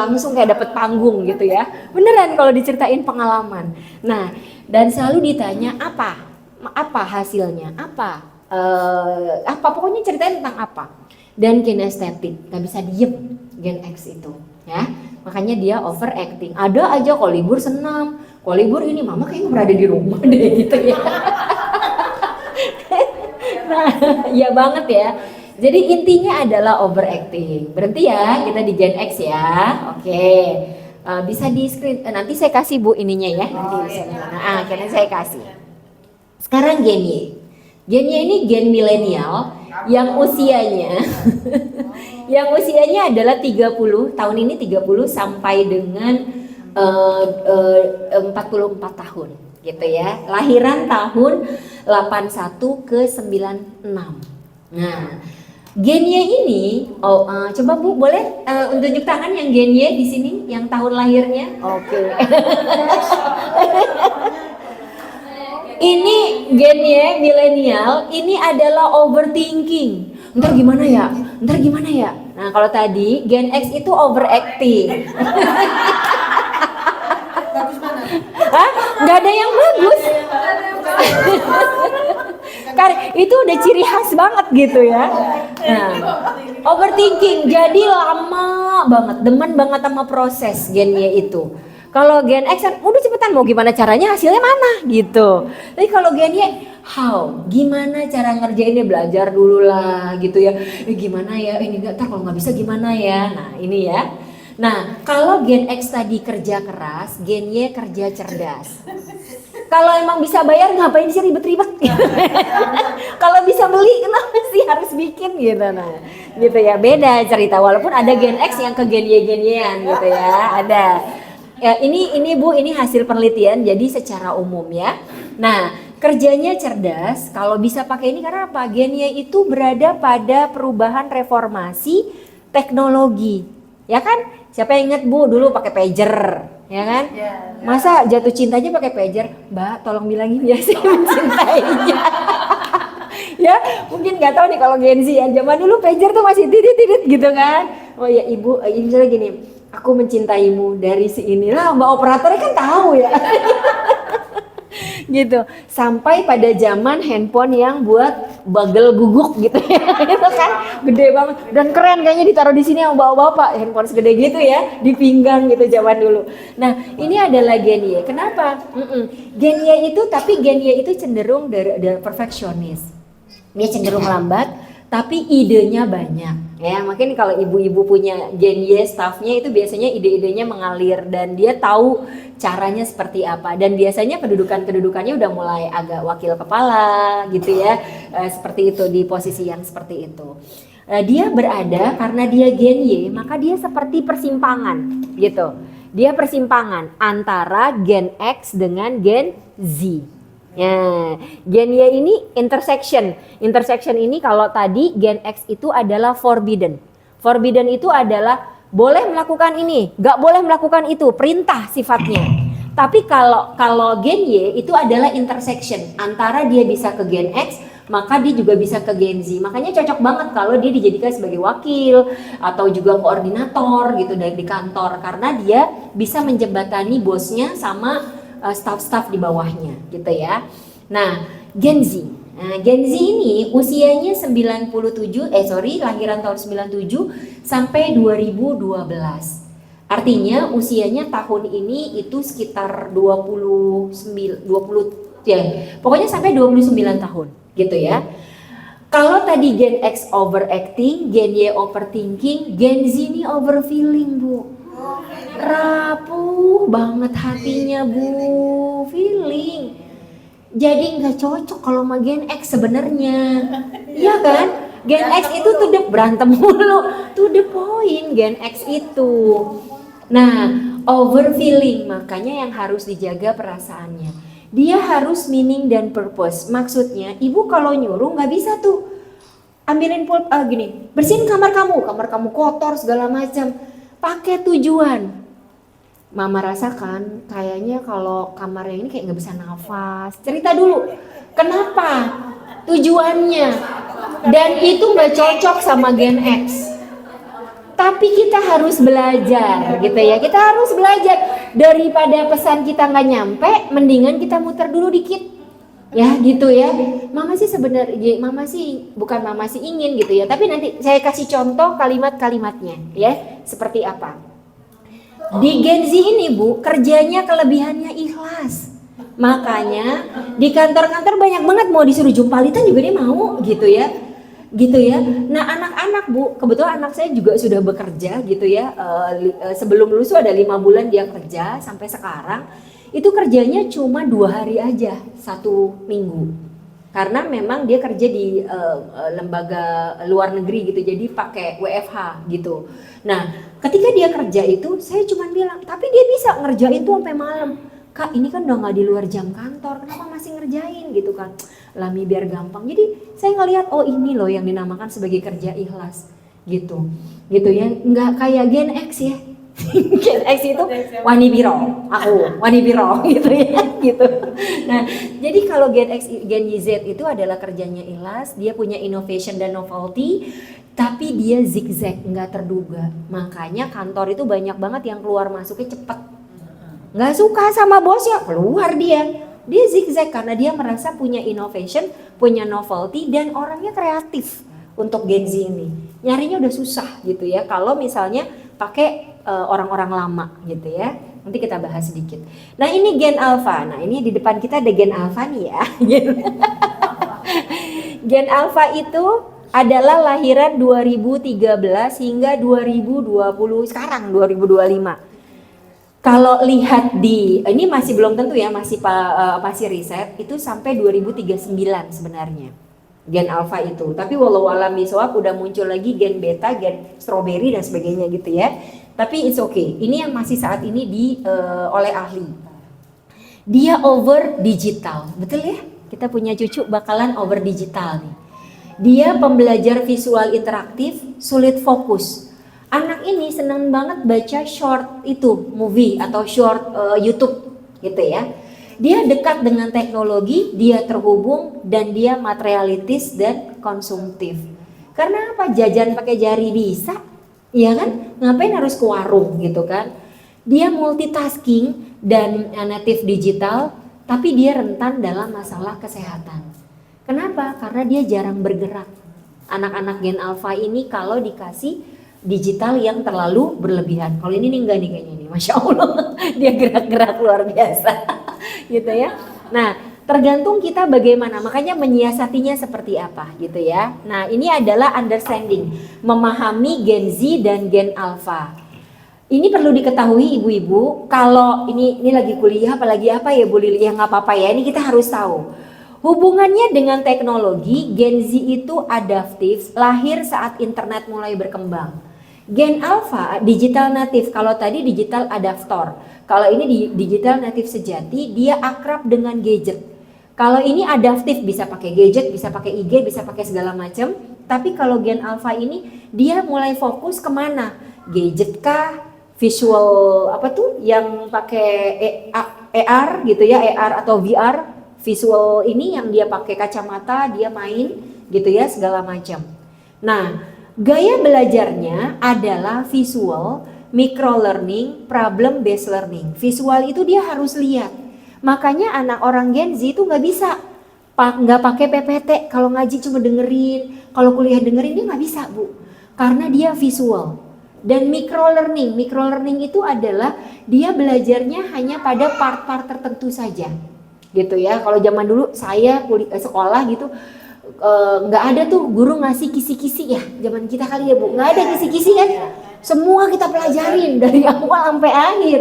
S1: Langsung kayak dapet panggung gitu ya. Beneran kalau diceritain pengalaman. Nah, dan selalu ditanya apa? Apa hasilnya? Apa? Pokoknya ceritain tentang apa. Dan kinestetik, gak bisa diem Gen X itu ya. Makanya dia overacting. Ada aja kalau libur senam, kalau libur ini mama kayaknya berada di rumah deh gitu ya. Nah, ya banget ya. Jadi intinya adalah overacting. Berhenti ya, kita di Gen X ya. Oke. Bisa di screen. Nanti saya kasih Bu ininya ya. Nanti karena saya kasih. Sekarang Gen Y. Gen Y ini gen milenial yang usianya adalah 30, tahun ini 30 sampai dengan 44 tahun gitu ya. Lahiran tahun 81 ke 96. Nah, Gen Y ini coba Bu boleh tunjuk tangan yang Gen Y di sini yang tahun lahirnya. Oke. Ini Gen Y milenial, ini adalah overthinking. Ntar gimana ya? Nah, kalau tadi Gen X itu overacting. Hah? Nggak ada yang bagus. Karena itu udah ciri khas banget gitu ya. Nah, overthinking jadi lama banget, demen banget sama proses Gen Y itu. Kalau Gen X kan udah cepetan mau gimana caranya hasilnya mana gitu. Tapi kalau Gen Y gimana cara ngerjainnya, belajar dulu lah gitu ya. Gimana ya ini nggak kalau nggak bisa gimana ya. Nah ini ya. Nah kalau Gen X tadi kerja keras, Gen Y kerja cerdas. Kalau emang bisa bayar ngapain sih ribet-ribet? Kalau bisa beli kenapa sih harus bikin gitu. Nah gitu ya, beda cerita. Walaupun ada Gen X yang ke Gen Y-an gitu ya, ada. Ya, ini Bu, ini hasil penelitian jadi secara umum ya. Nah, kerjanya cerdas, kalau bisa pakai ini karena apa? Gen Y itu berada pada perubahan reformasi teknologi. Ya kan? Siapa yang ingat Bu dulu pakai pager, ya kan? Masa jatuh cinta aja pakai pager? Mbak, tolong bilangin ya saya mencintainya. Ya, mungkin nggak tahu nih kalau Gen Z ya. Zaman dulu pager tuh masih titit-titit gitu kan. Oh ya Ibu, misalnya gini. Aku mencintaimu dari si inilah, Mbak operatornya kan tahu ya. Gitu. Sampai pada zaman handphone yang buat bagel guguk gitu ya. Itu kan gede banget dan keren kayaknya ditaruh di sini sama bapak-bapak, handphone segede gitu ya, di pinggang gitu zaman dulu. Nah, ini adalah Gen Y. Kenapa? Gen Y itu cenderung dari perfeksionis. Dia cenderung lambat, tapi idenya banyak. Ya, mungkin kalau ibu-ibu punya Gen Y staffnya itu biasanya ide-idenya mengalir dan dia tahu caranya seperti apa. Dan biasanya kedudukannya udah mulai agak wakil kepala gitu ya, seperti itu di posisi yang seperti itu. Dia berada karena dia Gen Y, maka dia seperti persimpangan gitu. Dia persimpangan antara Gen X dengan Gen Z. Ya, Gen Y ini intersection. Intersection ini kalau tadi Gen X itu adalah forbidden. Forbidden itu adalah boleh melakukan ini, gak boleh melakukan itu, perintah sifatnya. Tapi kalau Gen Y itu adalah intersection antara dia bisa ke Gen X, maka dia juga bisa ke Gen Z. Makanya cocok banget kalau dia dijadikan sebagai wakil atau juga koordinator gitu di kantor, karena dia bisa menjembatani bosnya sama staff-staff di bawahnya gitu ya. Nah, Gen Z. Nah, Gen Z ini usianya lahiran tahun 97 sampai 2012. Artinya usianya tahun ini itu sekitar 20 ya. Pokoknya sampai 29 tahun gitu ya. Kalau tadi Gen X overacting, Gen Y overthinking, Gen Z ini overfeeling, Bu. Rapuh banget hatinya Bu, feeling. Jadi nggak cocok kalau sama Gen X sebenarnya, iya kan? Gen X itu tuh berantem mulu, to the point Gen X itu. Nah, overfeeling, makanya yang harus dijaga perasaannya. Dia harus meaning dan purpose. Maksudnya, ibu kalau nyuruh nggak bisa tuh ambilin gini, bersihin kamar kamu kotor segala macam. Pakai tujuan. Mama rasakan kayaknya kalau kamarnya ini kayak nggak bisa nafas. Cerita dulu, kenapa? Tujuannya. Dan itu nggak cocok sama Gen X. Tapi kita harus belajar gitu ya. Kita harus belajar. Daripada pesan kita nggak nyampe, mendingan kita muter dulu dikit. Ya gitu ya. Mama sih sebenarnya, mama sih ingin gitu ya. Tapi nanti saya kasih contoh kalimat-kalimatnya ya. Seperti apa. Di Gen Z ini Bu, kerjanya kelebihannya ikhlas. Makanya di kantor-kantor banyak banget mau disuruh jumpalitan juga dia mau gitu ya. Gitu ya. Nah anak-anak Bu, kebetulan anak saya juga sudah bekerja gitu ya. Sebelum lulus ada 5 bulan dia kerja sampai sekarang. Itu kerjanya cuma 2 hari aja 1 minggu. Karena memang dia kerja di lembaga luar negeri gitu, jadi pakai WFH gitu. Nah ketika dia kerja itu saya cuma bilang, tapi dia bisa ngerjain tuh sampai malam. Kak ini kan udah gak di luar jam kantor, kenapa masih ngerjain gitu kan. Lami biar gampang. Jadi saya ngelihat oh ini loh yang dinamakan sebagai kerja ikhlas gitu. Gitu ya, nggak kayak Gen X ya. Gen X itu wani biro, aku wani biro gitu ya gitu. Nah, jadi kalau Gen X, Gen Z itu adalah kerjanya ikhlas, dia punya innovation dan novelty, tapi dia zigzag, nggak terduga. Makanya kantor itu banyak banget yang keluar masuknya cepet. Nggak suka sama bosnya, keluar dia. Dia zigzag karena dia merasa punya innovation, punya novelty, dan orangnya kreatif untuk Gen Z ini. Nyarinya udah susah gitu ya. Kalau misalnya pakai orang-orang lama gitu ya. Nanti kita bahas sedikit. Nah ini Gen Alpha. Nah ini di depan kita ada Gen Alpha nih ya. Gen Alpha itu adalah lahiran 2013 hingga 2020 sekarang 2025. Kalau lihat di ini masih belum tentu ya, masih riset itu sampai 2039 sebenarnya. Gen Alpha itu. Tapi walau alam bisawab udah muncul lagi Gen Beta, Gen Strawberry dan sebagainya gitu ya. Tapi it's okay. Ini yang masih saat ini oleh ahli. Dia over digital, betul ya? Kita punya cucu bakalan over digital nih. Dia pembelajar visual interaktif, sulit fokus. Anak ini senang banget baca short itu, movie atau short YouTube gitu ya. Dia dekat dengan teknologi, dia terhubung dan dia materialistis dan konsumtif. Karena apa? Jajan pakai jari bisa, iya kan? Ngapain harus ke warung gitu kan? Dia multitasking dan native digital, tapi dia rentan dalam masalah kesehatan. Kenapa? Karena dia jarang bergerak. Anak-anak Gen Alpha ini kalau dikasih digital yang terlalu berlebihan. Kalau ini nih enggak nih kayaknya nih, Masya Allah. Dia gerak-gerak luar biasa. Gitu ya. Nah, tergantung kita bagaimana, makanya menyiasatinya seperti apa gitu ya. Nah, ini adalah understanding, memahami Gen Z dan Gen Alpha. Ini perlu diketahui ibu-ibu, kalau ini lagi kuliah apalagi apa ya Bu Lili, ya nggak apa-apa ya, ini kita harus tahu. Hubungannya dengan teknologi, Gen Z itu adaptif, lahir saat internet mulai berkembang. Gen Alpha digital native, kalau tadi digital adaptor, kalau ini digital native sejati, dia akrab dengan gadget. Kalau ini adaptif, bisa pakai gadget, bisa pakai IG, bisa pakai segala macam. Tapi kalau Gen Alpha ini dia mulai fokus kemana? Gadget kah? Visual apa tuh? Yang pakai AR gitu ya, AR atau VR, visual ini yang dia pakai kacamata, dia main gitu ya segala macam. Nah, gaya belajarnya adalah visual, micro learning, problem based learning. Visual itu dia harus lihat. Makanya anak orang Gen Z itu nggak bisa nggak pakai PPT. Kalau ngaji cuma dengerin, kalau kuliah dengerin dia nggak bisa Bu, karena dia visual. Dan micro learning itu adalah dia belajarnya hanya pada part-part tertentu saja, gitu ya. Kalau zaman dulu saya sekolah gitu. Nggak ada tuh guru ngasih kisi-kisi ya, zaman kita kali ya Bu, nggak ada kisi-kisi kan, semua kita pelajarin dari awal sampai akhir.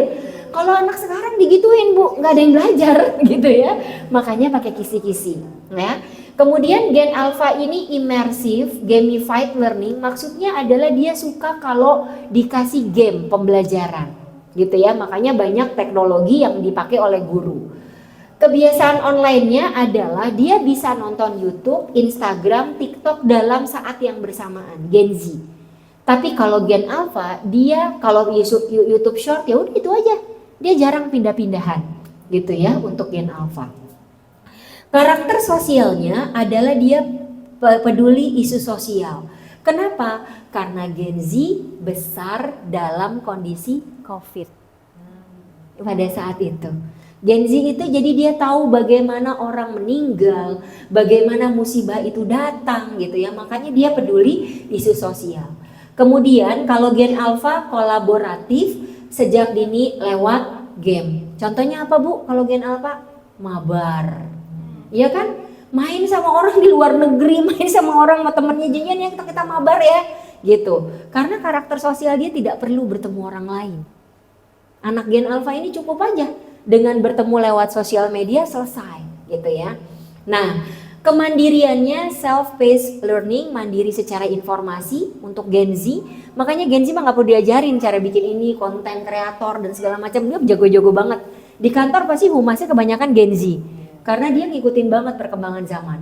S1: Kalau anak sekarang digituin Bu, nggak ada yang belajar gitu ya, makanya pakai kisi-kisi ya.
S3: Kemudian Gen Alpha ini immersive, gamified learning, maksudnya adalah dia suka kalau dikasih game pembelajaran, gitu ya. Makanya banyak teknologi yang dipakai oleh guru. Kebiasaan online-nya adalah dia bisa nonton YouTube, Instagram, TikTok dalam saat yang bersamaan, Gen Z. Tapi kalau Gen Alpha, dia kalau YouTube Short ya udah itu aja. Dia jarang pindah-pindahan, gitu ya untuk Gen Alpha. Karakter sosialnya adalah dia peduli isu sosial. Kenapa? Karena Gen Z besar dalam kondisi COVID pada saat itu. Gen Z itu jadi dia tahu bagaimana orang meninggal, bagaimana musibah itu datang gitu ya. Makanya dia peduli isu sosial. Kemudian kalau Gen Alpha kolaboratif sejak dini lewat game. Contohnya apa Bu kalau Gen Alpha? Mabar. Iya kan? Main sama orang di luar negeri, main sama orang sama temennya, janjian yang kita mabar ya gitu. Karena karakter sosial dia tidak perlu bertemu orang lain. Anak Gen Alpha ini cukup aja dengan bertemu lewat sosial media selesai gitu ya. Nah, kemandiriannya self-paced learning, mandiri secara informasi untuk Gen Z. Makanya Gen Z mah gak perlu diajarin cara bikin ini, konten kreator dan segala macam, dia jago-jago banget. Di kantor pasti humasnya kebanyakan Gen Z karena dia ngikutin banget perkembangan zaman.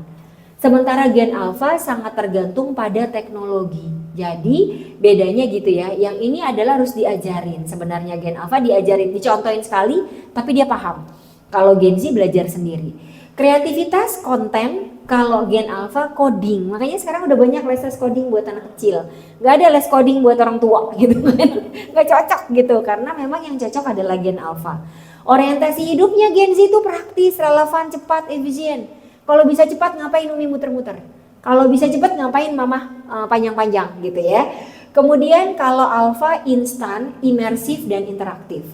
S3: Sementara Gen Alpha sangat tergantung pada teknologi. Jadi bedanya gitu ya, yang ini adalah harus diajarin. Sebenarnya Gen Alpha diajarin, dicontohin sekali, tapi dia paham. Kalau Gen Z belajar sendiri. Kreativitas, konten, kalau Gen Alpha coding. Makanya sekarang udah banyak les coding buat anak kecil. Gak ada les coding buat orang tua gitu kan. Gak cocok gitu, karena memang yang cocok adalah Gen Alpha. Orientasi hidupnya Gen Z itu praktis, relevan, cepat, efisien. Kalau bisa cepat ngapain Umi muter-muter? Kalau bisa cepat ngapain Mama panjang-panjang gitu ya. Kemudian kalau Alpha instan, imersif dan interaktif.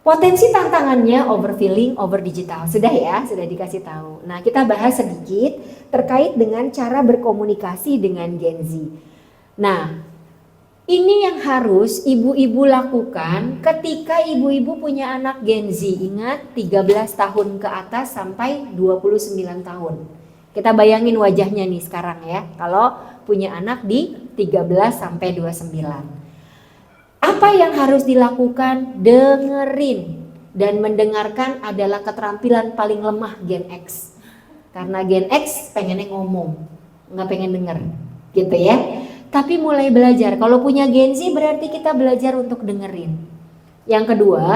S3: Potensi tantangannya overfilling, over digital. Sudah ya, sudah dikasih tahu. Nah, kita bahas sedikit terkait dengan cara berkomunikasi dengan Gen Z. Nah, ini yang harus ibu-ibu lakukan ketika ibu-ibu punya anak Gen Z. Ingat 13 tahun ke atas sampai 29 tahun. Kita bayangin wajahnya nih sekarang ya. Kalau punya anak di 13 sampai 29. Apa yang harus dilakukan? Dengerin dan mendengarkan adalah keterampilan paling lemah Gen X. Karena Gen X pengennya ngomong, nggak pengen denger gitu ya. Tapi mulai belajar, kalau punya Gen Z berarti kita belajar untuk dengerin. Yang kedua,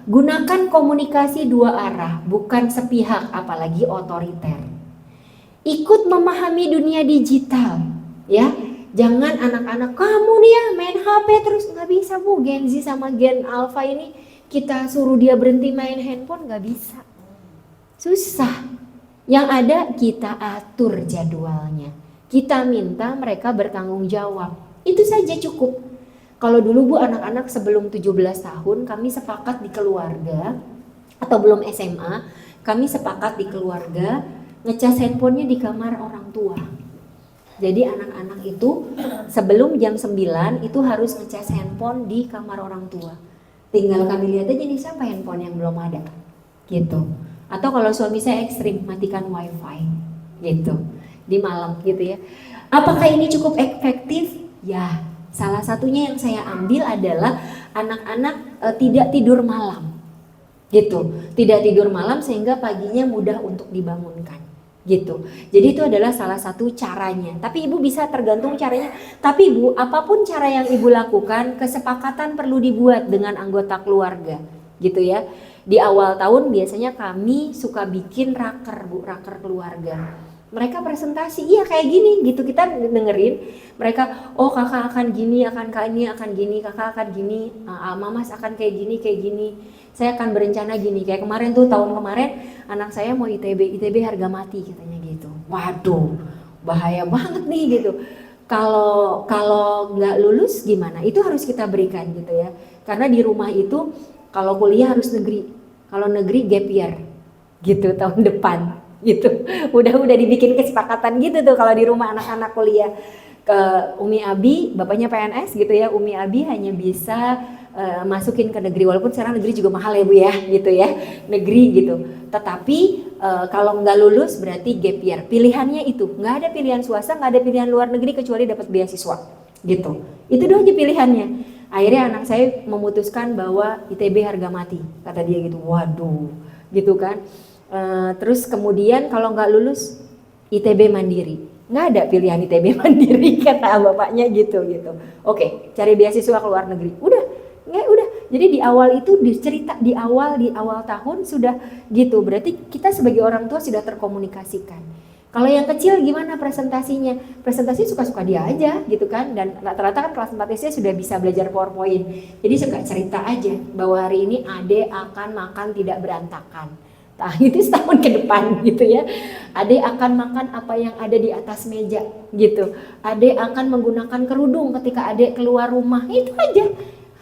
S3: gunakan komunikasi dua arah, bukan sepihak, apalagi otoriter. Ikut memahami dunia digital, ya. Jangan anak-anak kamu nih ya main HP terus, nggak bisa Bu. Gen Z sama Gen Alpha ini kita suruh dia berhenti main handphone nggak bisa, susah. Yang ada kita atur jadwalnya. Kita minta mereka bertanggung jawab. Itu saja cukup. Kalau dulu Bu anak-anak sebelum 17 tahun kami sepakat di keluarga atau belum SMA, kami sepakat di keluarga ngecas handphonenya di kamar orang tua. Jadi anak-anak itu sebelum jam 9 itu harus ngecas handphone di kamar orang tua. Tinggal kami lihat aja nih siapa handphone yang belum ada. Gitu. Atau kalau suami saya ekstrim matikan wifi. Gitu. Di malam gitu ya. Apakah ini cukup efektif? Ya, salah satunya yang saya ambil adalah anak-anak tidak tidur malam. Gitu. Tidak tidur malam sehingga paginya mudah untuk dibangunkan. Gitu. Jadi itu adalah salah satu caranya. Tapi Ibu bisa tergantung caranya. Tapi Ibu, apapun cara yang Ibu lakukan, kesepakatan perlu dibuat dengan anggota keluarga. Gitu ya. Di awal tahun biasanya kami suka bikin raker Bu, raker keluarga. Mereka presentasi, iya kayak gini gitu, kita dengerin mereka, oh kakak akan gini, akan gini, kakak akan gini, mamas akan kayak gini, saya akan berencana gini. Kayak kemarin tuh, tahun kemarin anak saya mau ITB harga mati katanya gitu. Waduh, bahaya banget nih gitu. Kalau nggak lulus gimana? Itu harus kita berikan gitu ya. Karena di rumah itu kalau kuliah harus negeri, kalau negeri gap year gitu tahun depan. Gitu, udah dibikin kesepakatan gitu tuh kalau di rumah anak-anak kuliah. Ke Umi Abi, bapaknya PNS gitu ya, Umi Abi hanya bisa masukin ke negeri, walaupun sekarang negeri juga mahal ya Bu ya, gitu ya, negeri gitu. Tetapi
S1: kalau nggak lulus berarti gap year. Pilihannya itu, nggak ada pilihan swasta, nggak ada pilihan luar negeri kecuali dapat beasiswa, gitu. Itu doang aja pilihannya. Akhirnya anak saya memutuskan bahwa ITB harga mati, kata dia gitu. Waduh, gitu kan. Terus kemudian kalau nggak lulus ITB mandiri, nggak ada pilihan ITB mandiri kata bapaknya gitu. Oke, cari beasiswa ke luar negeri. Udah. Jadi di awal itu dicerita di awal tahun sudah gitu. Berarti kita sebagai orang tua sudah terkomunikasikan. Kalau yang kecil gimana presentasinya? Presentasi suka-suka dia aja gitu kan. Dan rata-rata kan kelas 4 SD sudah bisa belajar PowerPoint. Jadi suka cerita aja bahwa hari ini Ade akan makan tidak berantakan. Nah, itu setahun ke depan gitu ya. Ade akan makan apa yang ada di atas meja gitu. Ade akan menggunakan kerudung ketika Ade keluar rumah. Itu aja.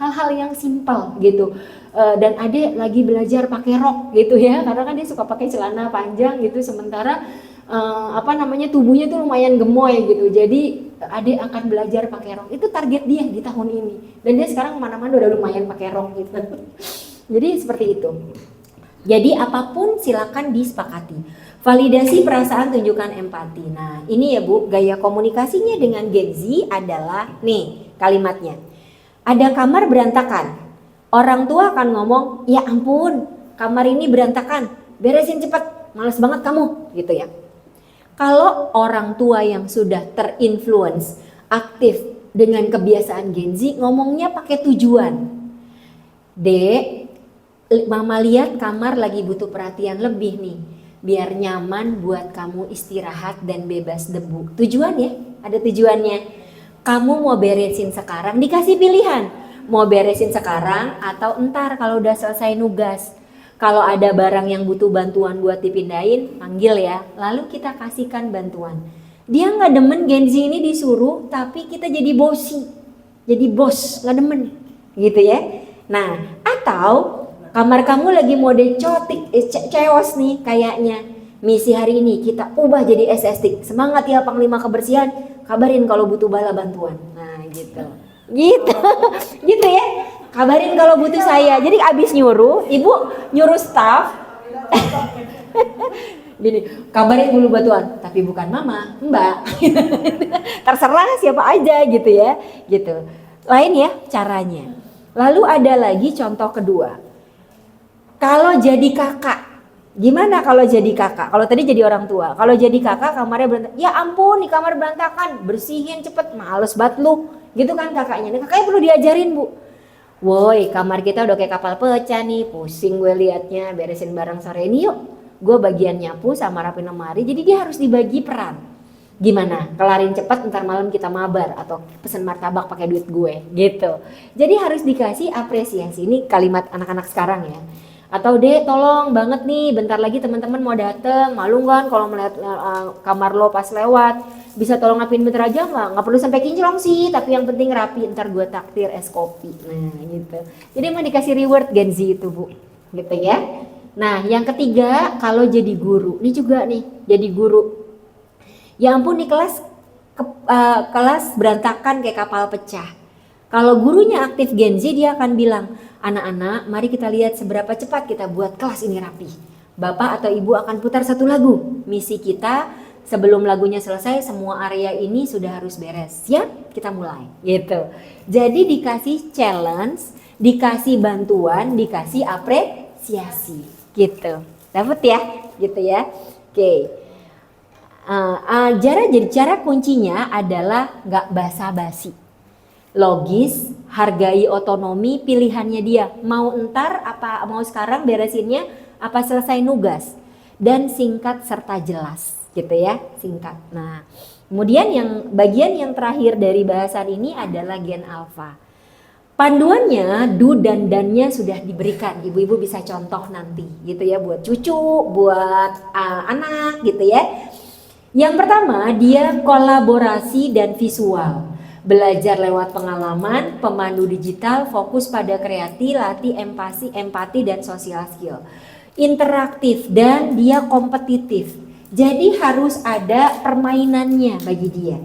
S1: Hal-hal yang simpel gitu. Dan Ade lagi belajar pakai rok gitu ya. Karena kan dia suka pakai celana panjang gitu, sementara tubuhnya tuh lumayan gemoy gitu. Jadi Ade akan belajar pakai rok. Itu target dia di tahun ini. Dan dia sekarang kemana-mana udah lumayan pakai rok gitu. Jadi seperti itu. Jadi apapun silakan disepakati. Validasi perasaan, tunjukkan empati. Nah ini ya Bu, gaya komunikasinya dengan Gen Z adalah nih kalimatnya. Ada kamar berantakan. Orang tua akan ngomong, ya ampun kamar ini berantakan, beresin cepat, males banget kamu gitu ya. Kalau orang tua yang sudah terinfluence, aktif dengan kebiasaan Gen Z, ngomongnya pakai tujuan. Dek, Mama lihat kamar lagi butuh perhatian lebih nih, biar nyaman buat kamu istirahat dan bebas debu. Tujuan ya, ada tujuannya. Kamu mau beresin sekarang, dikasih pilihan. Mau beresin sekarang atau entar kalau udah selesai nugas. Kalau ada barang yang butuh bantuan buat dipindahin, panggil ya. Lalu kita kasihkan bantuan. Dia nggak demen Gen Z ini disuruh, tapi kita jadi bosi. Jadi bos, nggak demen. Gitu ya. Nah, atau kamar kamu lagi mode ceos nih kayaknya. Misi hari ini kita ubah jadi estetik. Semangat ya Panglima Kebersihan, kabarin kalau butuh bala bantuan. Nah gitu. Gitu ya. Kabarin kalau butuh saya. Jadi abis nyuruh, ibu nyuruh staff. Gini, kabarin dulu bantuan, tapi bukan mama, mbak. Terserah siapa aja gitu ya. Gitu. Lain ya caranya. Lalu ada lagi contoh kedua. Kalau jadi kakak, gimana kalau jadi kakak? Kalau tadi jadi orang tua, kalau jadi kakak kamarnya berantakan. Ya ampun, di kamar berantakan, bersihin cepet, males banget lu. Gitu kan kakaknya. Nah, kakaknya perlu diajarin Bu. Woi, kamar kita udah kayak kapal pecah nih, pusing gue liatnya, beresin barang sore ini yuk. Gue bagian nyapu sama rapin lemari, jadi dia harus dibagi peran. Gimana? Kelarin cepat, ntar malam kita mabar atau pesen martabak pakai duit gue, gitu. Jadi harus dikasih apresiasi. Ini kalimat anak-anak sekarang ya. Atau Dek tolong banget nih bentar lagi teman-teman mau dateng, malu kan kalau melihat kamar lo pas lewat, bisa tolong rapiin bentar aja nggak perlu sampai kinclong sih, tapi yang penting rapi, ntar gue takdir es kopi. Nah gitu, jadi emang dikasih reward Gen Z itu Bu, gitu ya. Nah yang ketiga, kalau jadi guru, ini juga nih jadi guru, ya ampun di kelas berantakan kayak kapal pecah. Kalau gurunya aktif Gen Z, dia akan bilang, anak-anak mari kita lihat seberapa cepat kita buat kelas ini rapi. Bapak atau ibu akan putar satu lagu. Misi kita sebelum lagunya selesai semua area ini sudah harus beres. Siap? Kita mulai. Gitu. Jadi dikasih challenge, dikasih bantuan, dikasih apresiasi. Gitu. Dapat ya? Gitu ya. Oke. Cara kuncinya adalah nggak basa-basi. Logis, hargai otonomi pilihannya dia. Mau entar apa mau sekarang beresinnya apa selesai nugas. Dan singkat serta jelas, gitu ya, singkat. Nah, kemudian bagian yang terakhir dari bahasan ini adalah Gen Alpha. Panduannya, do dan dannya sudah diberikan. Ibu-ibu bisa contoh nanti, gitu ya, buat cucu, buat anak, gitu ya. Yang pertama, dia kolaborasi dan visual. Belajar lewat pengalaman, pemandu digital, fokus pada kreasi, latih empati dan social skill. Interaktif dan dia kompetitif. Jadi harus ada permainannya bagi dia.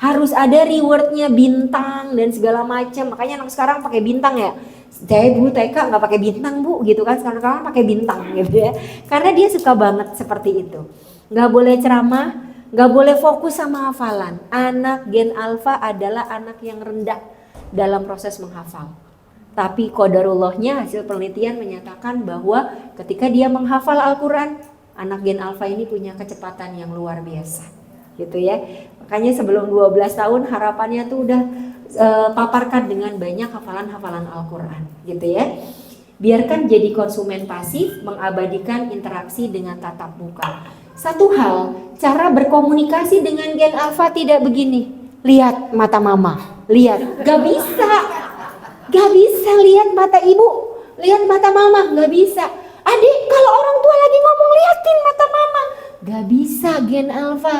S1: Harus ada rewardnya, bintang dan segala macam. Makanya anak sekarang pakai bintang ya.
S3: Saya dulu TK nggak pakai bintang bu, gitu kan, sekarang pakai bintang gitu ya. Karena dia suka banget seperti itu. Nggak boleh ceramah, nggak boleh fokus sama hafalan. Anak Gen Alpha adalah anak yang rendah dalam proses menghafal. Tapi qadarullahnya hasil penelitian menyatakan bahwa ketika dia menghafal Al-Quran, anak Gen Alpha ini punya kecepatan yang luar biasa, gitu ya. Makanya sebelum 12 tahun harapannya tuh udah paparkan dengan banyak hafalan-hafalan Al-Quran, gitu ya. Biarkan jadi konsumen pasif, mengabadikan interaksi dengan tatap muka. Satu hal, cara berkomunikasi dengan Gen Alpha tidak begini. Lihat mata mama, lihat, gak bisa. Gak bisa lihat mata ibu, lihat mata mama, gak bisa. Adik, kalau orang tua lagi ngomong, liatin mata mama. Gak bisa Gen Alpha.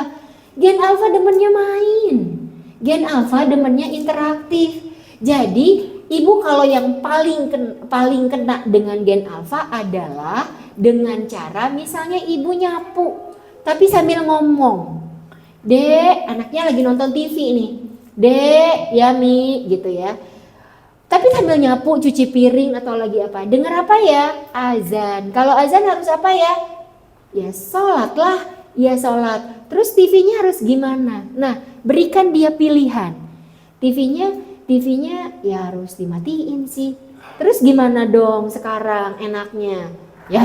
S3: Gen Alpha demennya main. Gen Alpha demennya interaktif. Jadi ibu kalau yang paling kena dengan Gen Alpha adalah dengan cara misalnya ibu nyapu tapi sambil ngomong. Dek, anaknya lagi nonton TV nih. Dek, ya Mi, gitu ya. Tapi sambil nyapu, cuci piring atau lagi apa? Dengar apa ya? Azan. Kalau azan harus apa ya? Ya sholat lah. Ya sholat. Terus TV-nya harus gimana? Nah, berikan dia pilihan. TV-nya ya harus dimatiin sih. Terus gimana dong sekarang enaknya? Ya,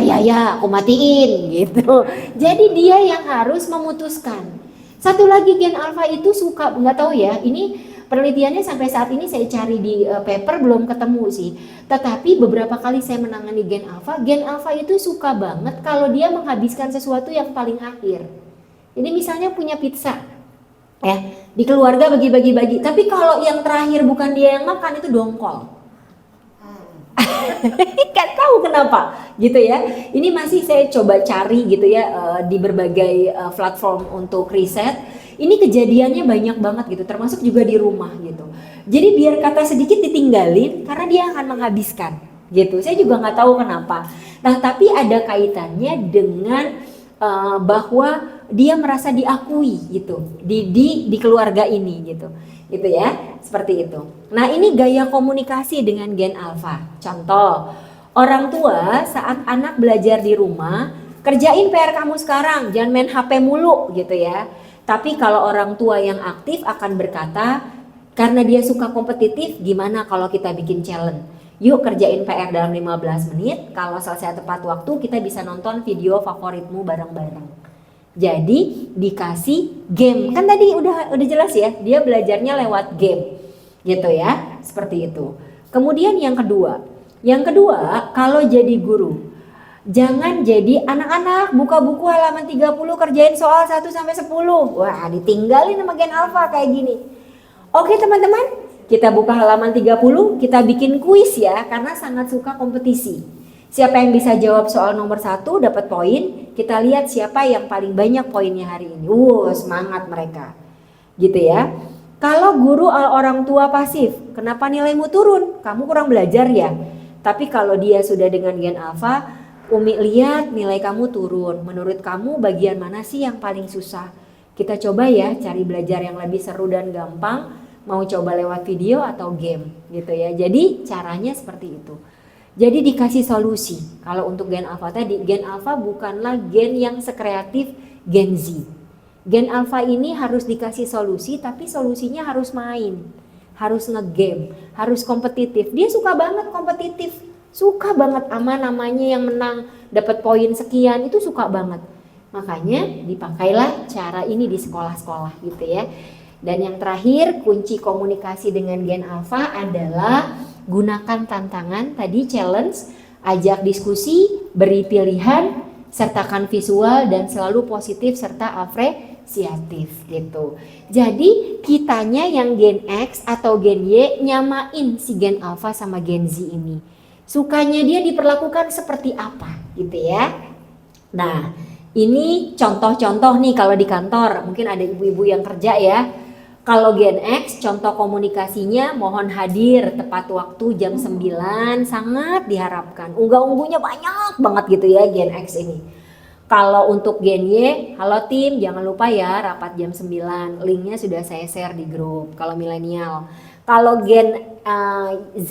S3: aku matiin gitu. Jadi dia yang harus memutuskan. Satu lagi Gen Alpha itu suka, nggak tahu ya, ini penelitiannya sampai saat ini saya cari di paper belum ketemu sih. Tetapi beberapa kali saya menangani Gen Alpha itu suka banget kalau dia menghabiskan sesuatu yang paling akhir. Jadi misalnya punya pizza, ya di keluarga bagi-bagi. Tapi kalau yang terakhir bukan dia yang makan, itu dongkol. Gak tahu kenapa gitu ya. Ini masih saya coba cari gitu ya di berbagai platform untuk riset. Ini kejadiannya banyak banget gitu, termasuk juga di rumah gitu. Jadi biar kata sedikit ditinggalin karena dia akan menghabiskan gitu. Saya juga nggak tahu kenapa. Nah tapi ada kaitannya dengan bahwa dia merasa diakui gitu di keluarga ini gitu ya, seperti itu. Nah ini gaya komunikasi dengan Gen Alpha. Contoh, orang tua saat anak belajar di rumah, kerjain PR kamu sekarang, jangan main HP mulu gitu ya. Tapi kalau orang tua yang aktif akan berkata, karena dia suka kompetitif, gimana kalau kita bikin challenge? Yuk kerjain PR dalam 15 menit, kalau selesai tepat waktu kita bisa nonton video favoritmu bareng-bareng. Jadi dikasih game, kan tadi udah jelas ya, dia belajarnya lewat game gitu ya, seperti itu. Kemudian yang kedua kalau jadi guru, jangan jadi anak-anak buka buku halaman 30 kerjain soal 1 sampai 10. Wah, ditinggalin sama Gen Alpha kayak gini. Oke teman-teman, kita buka halaman 30, kita bikin kuis ya, karena sangat suka kompetisi. Siapa yang bisa jawab soal nomor 1 dapat poin, kita lihat siapa yang paling banyak poinnya hari ini. Semangat mereka. Gitu ya. Kalau guru orang tua pasif, kenapa nilaimu turun? Kamu kurang belajar ya. Tapi kalau dia sudah dengan Gen Alpha, Umi lihat nilai kamu turun. Menurut kamu bagian mana sih yang paling susah? Kita coba ya cari belajar yang lebih seru dan gampang. Mau coba lewat video atau game gitu ya. Jadi caranya seperti itu. Jadi dikasih solusi. Kalau untuk Gen Alpha tadi, Gen Alpha bukanlah gen yang sekreatif Gen Z. Gen Alpha ini harus dikasih solusi, tapi solusinya harus main, harus nge-game, harus kompetitif. Dia suka banget kompetitif, suka banget namanya yang menang, dapat poin sekian, itu suka banget. Makanya dipakailah cara ini di sekolah-sekolah gitu ya. Dan yang terakhir, kunci komunikasi dengan Gen Alpha adalah gunakan tantangan, tadi challenge, ajak diskusi, beri pilihan, sertakan visual dan selalu positif serta apresiatif gitu. Jadi kitanya yang Gen X atau Gen Y nyamain si Gen Alpha sama Gen Z ini. Sukanya dia diperlakukan seperti apa gitu ya. Nah ini contoh-contoh nih kalau di kantor, mungkin ada ibu-ibu yang kerja ya. Kalau Gen X, contoh komunikasinya mohon hadir tepat waktu jam 9, sangat diharapkan. Unggah-ungguhnya banyak banget gitu ya Gen X ini. Kalau untuk Gen Y, halo tim, jangan lupa ya rapat jam 9. Linknya sudah saya share di grup kalau milenial. Kalau Gen Z,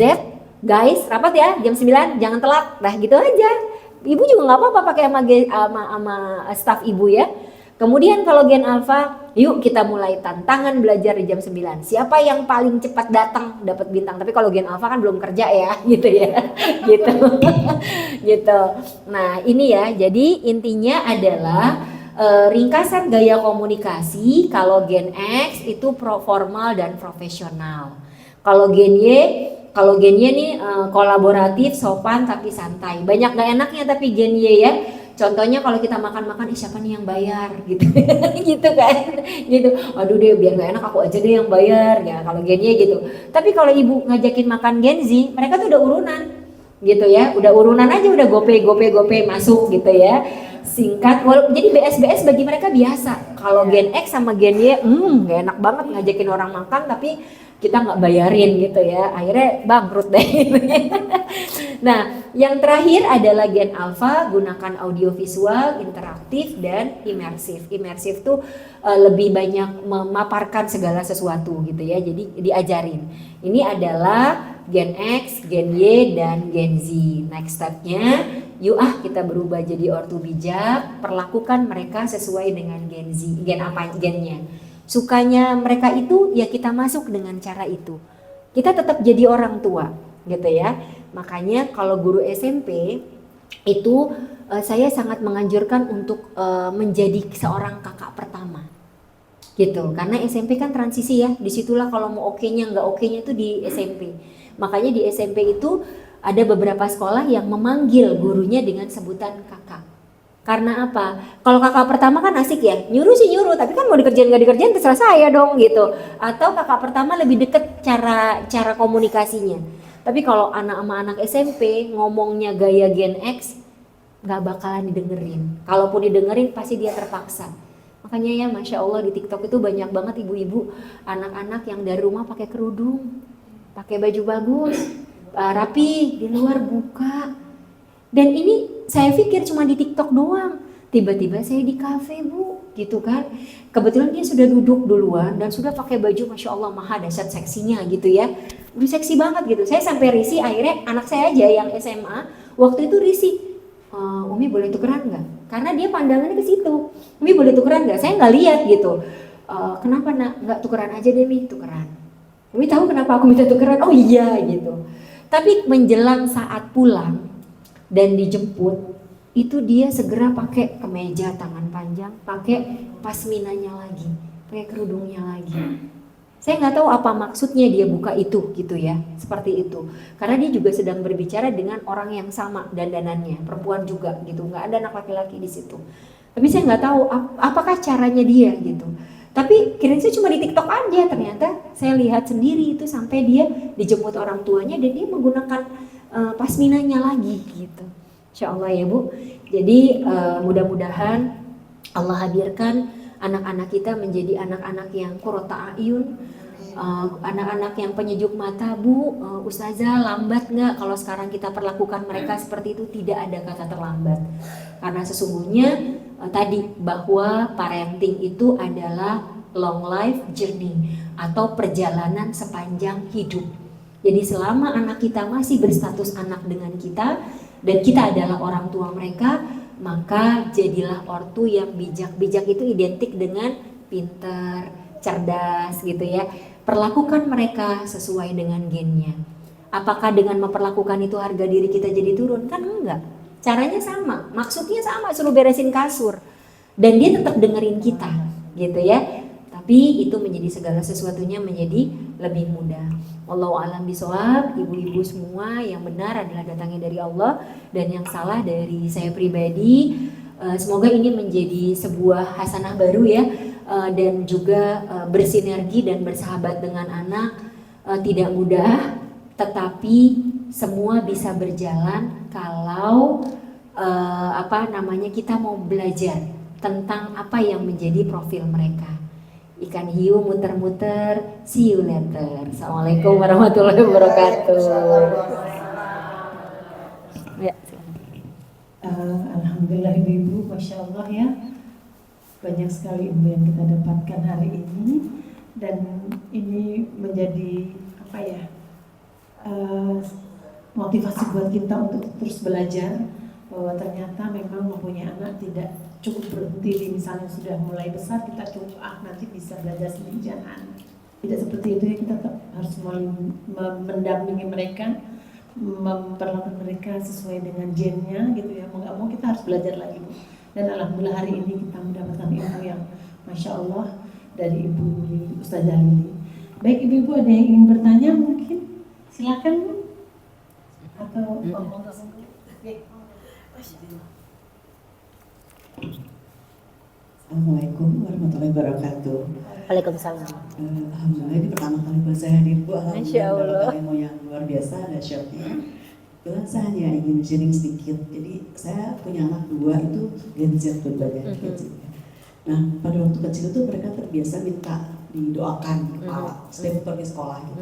S3: guys rapat ya jam 9 jangan telat, nah gitu aja. Ibu juga nggak apa-apa pakai sama staff ibu ya. Kemudian kalau Gen Alpha, yuk kita mulai tantangan belajar di jam 9. Siapa yang paling cepat datang dapat bintang. Tapi kalau Gen Alpha kan belum kerja ya, gitu ya. Gitu. Gitu. Nah, ini ya. Jadi intinya adalah ringkasan gaya komunikasi. Kalau Gen X itu formal dan profesional. Kalau Gen Y nih kolaboratif, sopan tapi santai. Banyak gak enaknya tapi Gen Y ya. Contohnya kalau kita makan-makan, siapa nih yang bayar gitu, gitu kan, gitu. Aduh deh, biar gak enak aku aja deh yang bayar ya. Kalau Gen Y gitu. Tapi kalau ibu ngajakin makan Gen Z, mereka tuh udah urunan, gitu ya. Udah urunan aja, udah gope masuk gitu ya. Singkat, jadi BS bagi mereka biasa. Kalau Gen X sama Gen Y, gak enak banget ngajakin orang makan tapi kita nggak bayarin gitu ya, akhirnya bangkrut deh. Nah, yang terakhir adalah Gen Alpha, gunakan audiovisual, interaktif dan imersif. Imersif tuh lebih banyak memaparkan segala sesuatu gitu ya, jadi diajarin. Ini adalah Gen X, Gen Y dan Gen Z. Next stepnya, yuk kita berubah jadi ortu bijak, perlakukan mereka sesuai dengan Gen Z, gennya. Sukanya mereka itu ya kita masuk dengan cara itu. Kita tetap jadi orang tua gitu ya. Makanya kalau guru SMP itu saya sangat menganjurkan untuk menjadi seorang kakak pertama gitu. Karena SMP kan transisi ya. Disitulah kalau mau oke-nya nggak oke-nya itu di SMP. Makanya di SMP itu ada beberapa sekolah yang memanggil gurunya dengan sebutan kakak. Karena apa? Kalau kakak pertama kan asik ya, nyuruh sih nyuruh, tapi kan mau dikerjain nggak dikerjain terserah saya dong gitu. Atau kakak pertama lebih deket cara komunikasinya. Tapi kalau anak sama anak SMP ngomongnya gaya Gen X, nggak bakalan didengerin. Kalaupun didengerin pasti dia terpaksa. Makanya ya Masya Allah di TikTok itu banyak banget ibu-ibu, anak-anak yang dari rumah pakai kerudung, pakai baju bagus, rapi, di luar buka. Dan ini saya pikir cuma di TikTok doang. Tiba-tiba saya di kafe bu, gitu kan. Kebetulan dia sudah duduk duluan dan sudah pakai baju Masya Allah maha dahsyat seksinya gitu ya. Udah seksi banget gitu. Saya sampai risih, akhirnya anak saya aja yang SMA waktu itu risih. Umi boleh tukeran nggak? Karena dia pandangannya ke situ. Umi boleh tukeran nggak? Saya nggak lihat gitu. Kenapa nak? Nggak tukeran aja deh Mi, tukeran. Umi tahu kenapa aku minta tukeran? Oh iya gitu. Tapi menjelang saat pulang dan dijemput itu dia segera pakai kemeja tangan panjang, pakai pasminanya lagi, pakai kerudungnya lagi. Saya nggak tahu apa maksudnya dia buka itu gitu ya, seperti itu. Karena dia juga sedang berbicara dengan orang yang sama dandanannya, perempuan juga gitu, nggak ada anak laki-laki di situ. Tapi saya nggak tahu apakah caranya dia gitu. Tapi kirain saya cuma di TikTok aja, ternyata saya lihat sendiri itu sampai dia dijemput orang tuanya dan dia menggunakan pasminanya lagi gitu. Insya Allah ya Bu. Jadi mudah-mudahan Allah hadirkan anak-anak kita menjadi anak-anak yang qurrata a'yun, anak-anak yang penyejuk mata Bu. Ustazah lambat nggak kalau sekarang kita perlakukan mereka seperti itu? Tidak ada kata terlambat. Karena sesungguhnya tadi bahwa parenting itu adalah long life journey atau perjalanan sepanjang hidup. Jadi selama anak kita masih berstatus anak dengan kita dan kita adalah orang tua mereka, maka jadilah ortu yang bijak. Bijak itu identik dengan pintar, cerdas gitu ya. Perlakukan mereka sesuai dengan gennya. Apakah dengan memperlakukan itu harga diri kita jadi turun? Kan enggak. Caranya sama, maksudnya sama, suruh beresin kasur. Dan dia tetap dengerin kita gitu ya. Tapi itu menjadi segala sesuatunya menjadi lebih mudah. Wallahu a'lam bishawab. Ibu-ibu semua, yang benar adalah datangnya dari Allah dan yang salah dari saya pribadi. Semoga ini menjadi sebuah hasanah baru ya, dan juga bersinergi dan bersahabat dengan anak. Tidak mudah, tetapi semua bisa berjalan kalau kita mau belajar tentang apa yang menjadi profil mereka. Ikan hiu muter-muter, see you later. Assalamualaikum warahmatullahi wabarakatuh. Ya,
S2: Alhamdulillah Ibu, Masya Allah ya. Banyak sekali ilmu yang kita dapatkan hari ini. Dan ini menjadi motivasi buat kita untuk terus belajar, bahwa ternyata memang mempunyai anak tidak cukup berhenti di misalnya sudah mulai besar kita cukup nanti bisa belajar sendiri, jangan. Tidak seperti itu ya, kita tetap harus mendampingi mereka, memperlakukan mereka sesuai dengan gennya gitu ya. Mau nggak mau kita harus belajar lagi Bu. Dan alhamdulillah hari ini kita mendapatkan ilmu yang Masya Allah dari Ibu Ustazah Lili. Baik ibu-ibu, ada yang ingin bertanya mungkin? Silakan Bu. Atau
S4: Assalamualaikum warahmatullahi wabarakatuh.
S3: Waalaikumsalam.
S4: Alhamdulillah ini pertama kali buat saya hadir Bu.
S3: Masya
S4: Alhamdulillah
S3: Allah.
S4: mendapat ilmu yang luar biasa, dahsyatnya. Kebetulan saya hanya ingin sharing sedikit. Jadi saya punya anak 2 itu Gen Z berbagai Gen Z. Nah pada waktu kecil itu mereka terbiasa minta didoakan di kepala setiap pergi sekolah gitu.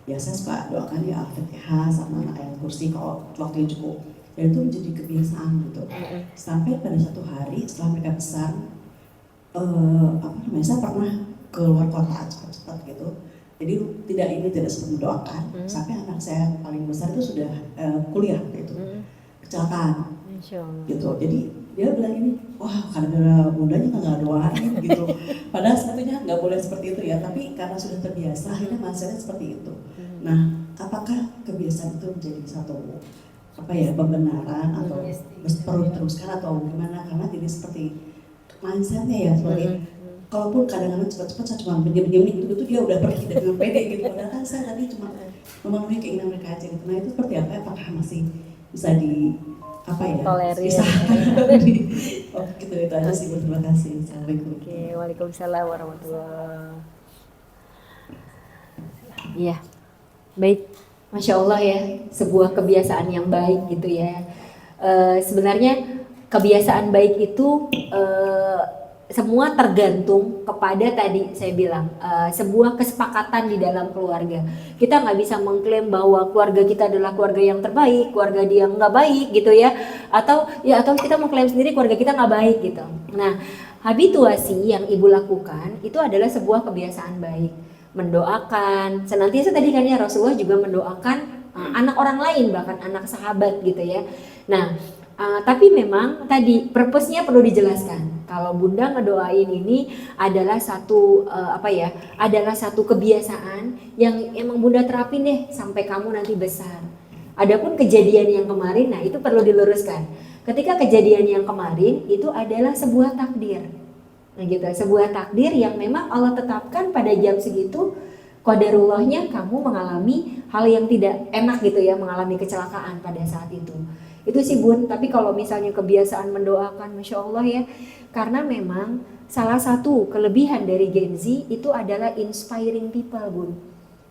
S4: Ya saya suka doakan ya Al-Fatihah sama ayat kursi kalau waktunya cukup. Dan itu menjadi kebiasaan gitu. Sampai pada satu hari setelah mereka besar, saya pernah keluar kota cepat-cepat gitu. Jadi tidak sempat mendoakan. Sampai anak saya paling besar itu sudah kuliah gitu, kecelakaan gitu. Jadi dia bilang ini, wah karena bundanya nggak doain gitu. Padahal sebetulnya nggak boleh seperti itu ya. Tapi karena sudah terbiasa, akhirnya mindsetnya seperti itu. Nah, apakah kebiasaan itu menjadi satu pembenaran atau perlu diteruskan atau gimana? Karena jadi seperti mindsetnya ya, seperti kalaupun kadang-kadang cepat-cepat saya cuma diam-diam gitu dia udah pergi dengan pede gitu. Padahal kan saya tadi cuma memenuhi keinginan mereka aja gitu. Nah itu seperti apa? Apakah masih bisa
S3: Tolerir.
S4: Bisa. Oh gitu, itu aja sih. Terima kasih. Assalamualaikum.
S3: Oke, waalaikumsalam warahmatullahi. Iya, baik.
S1: Masya Allah ya, sebuah kebiasaan yang baik gitu ya. Sebenarnya kebiasaan baik itu semua tergantung kepada tadi saya bilang sebuah kesepakatan di dalam keluarga. Kita nggak bisa mengklaim bahwa keluarga kita adalah keluarga yang terbaik, keluarga dia nggak baik gitu ya, atau kita mengklaim sendiri keluarga kita nggak baik gitu. Nah, habituasi yang ibu lakukan itu adalah sebuah kebiasaan baik. Mendoakan, senantiasa tadi kan ya Rasulullah juga mendoakan anak orang lain, bahkan anak sahabat gitu ya. Nah, tapi memang tadi purpose-nya perlu dijelaskan. Kalau Bunda ngedoain ini adalah adalah satu kebiasaan yang emang Bunda terapin deh sampai kamu nanti besar. Adapun kejadian yang kemarin, nah itu perlu diluruskan. Ketika kejadian yang kemarin itu adalah sebuah takdir. Nah gitu, sebuah takdir yang memang Allah tetapkan pada jam segitu, qadarullahnya kamu mengalami hal yang tidak enak gitu ya, mengalami kecelakaan pada saat itu. Itu sih Bun, tapi kalau misalnya kebiasaan mendoakan, Masya Allah ya, karena memang salah satu kelebihan dari Gen Z itu adalah inspiring people Bun.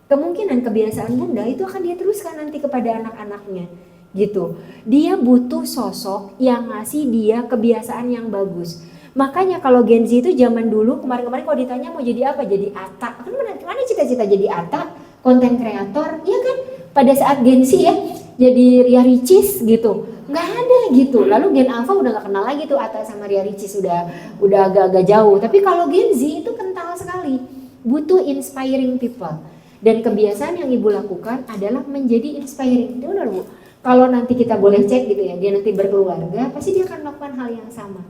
S1: Kemungkinan kebiasaan Bunda itu akan dia teruskan nanti kepada anak-anaknya gitu. Dia butuh sosok yang ngasih dia kebiasaan yang bagus. Makanya kalau Gen Z itu zaman dulu kemarin-kemarin kalau ditanya mau jadi apa, jadi Atta. Kan mana cita-cita jadi Atta, konten kreator, ya kan? Pada saat Gen Z ya, jadi Ria Ricis gitu, nggak ada gitu. Lalu Gen Alpha udah nggak kenal lagi tuh Atta sama Ria Ricis, udah agak-agak jauh. Tapi kalau Gen Z itu kental sekali, butuh inspiring people. Dan kebiasaan yang ibu lakukan adalah menjadi inspiring. Benar Bu? Kalau nanti kita boleh cek gitu ya, dia nanti berkeluarga, pasti dia akan melakukan hal yang sama.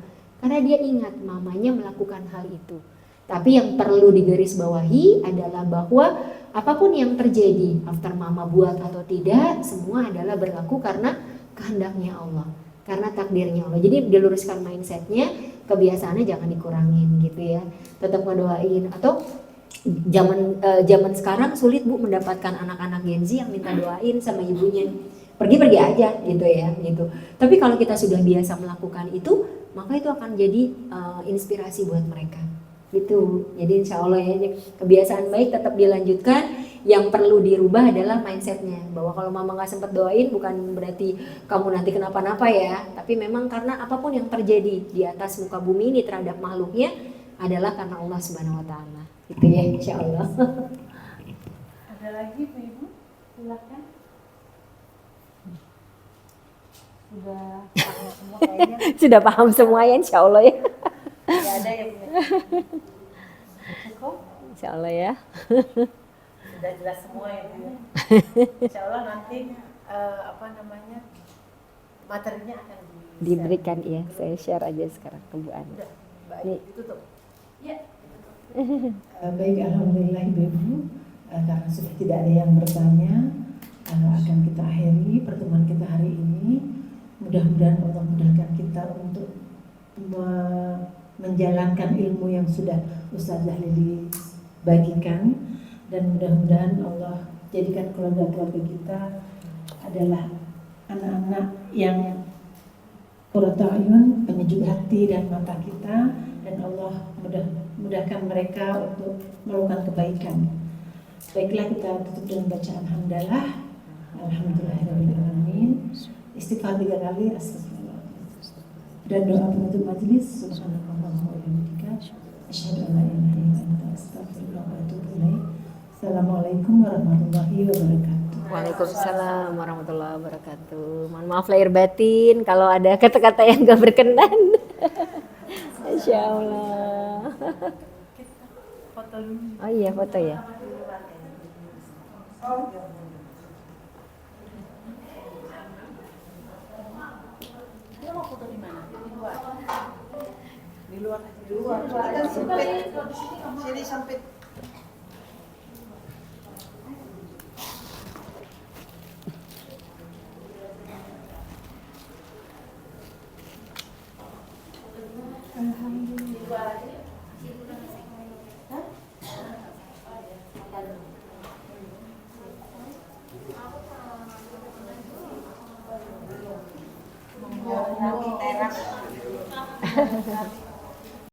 S1: Karena dia ingat mamanya melakukan hal itu. Tapi yang perlu digarisbawahi adalah bahwa apapun yang terjadi, after mama buat atau tidak, semua adalah berlaku karena kehendaknya Allah, karena takdirnya Allah. Jadi diluruskan mindsetnya, kebiasaannya jangan dikurangin gitu ya. Tetap ngedoain. Atau zaman sekarang sulit Bu mendapatkan anak-anak Gen Z yang minta doain sama ibunya. Pergi-pergi aja gitu ya gitu. Tapi kalau kita sudah biasa melakukan itu, maka itu akan jadi inspirasi buat mereka gitu. Jadi insya Allah ya, kebiasaan baik tetap dilanjutkan. Yang perlu dirubah adalah mindsetnya, bahwa kalau mama nggak sempat doain bukan berarti kamu nanti kenapa-napa ya, tapi memang karena apapun yang terjadi di atas muka bumi ini terhadap makhluknya adalah karena Allah Subhanahu Wa Taala gitu ya, insya Allah.
S2: Ada lagi Bu Ibu? Silakan. Sudah paham semua kayaknya.
S3: Sudah paham semua ya insya Allah ya.
S2: Tidak ada yang cukup.
S3: Insya Allah ya.
S2: Sudah jelas semua ya Bu. Insya Allah nanti materinya akan
S3: Diberikan ya, saya share aja sekarang ke Bu Ani. Nih.
S2: ditutup. Ya. Baik, alhamdulillah Ibu, karena sudah tidak ada yang bertanya, akan kita akhiri pertemuan kita hari ini. Mudah-mudahan Allah mudahkan kita untuk menjalankan ilmu yang sudah Ustazah Lili bagikan, dan mudah-mudahan Allah jadikan keluarga-keluarga kita adalah anak-anak yang qurratu a'yun, penyejuk hati dan mata kita, dan Allah mudahkan mereka untuk melakukan kebaikan. Baiklah, kita tutup dengan bacaan hamdalah. Alhamdulillahirabbil alamin. Istighfar 3 kali, astagfirullah. Dan doa penutup majelis, subhanakallahumma wa bihamdika, asyhadu an la ilaha illa anta, astaghfiruka wa atubu ilaik. Assalamualaikum warahmatullahi wabarakatuh.
S3: Waalaikumsalam warahmatullahi wabarakatuh. Mohon maaf lahir batin kalau ada kata-kata yang gak berkenan. Insya Allah. Oh iya, foto ya.
S4: Di luar. Kita sini sempit. Teras.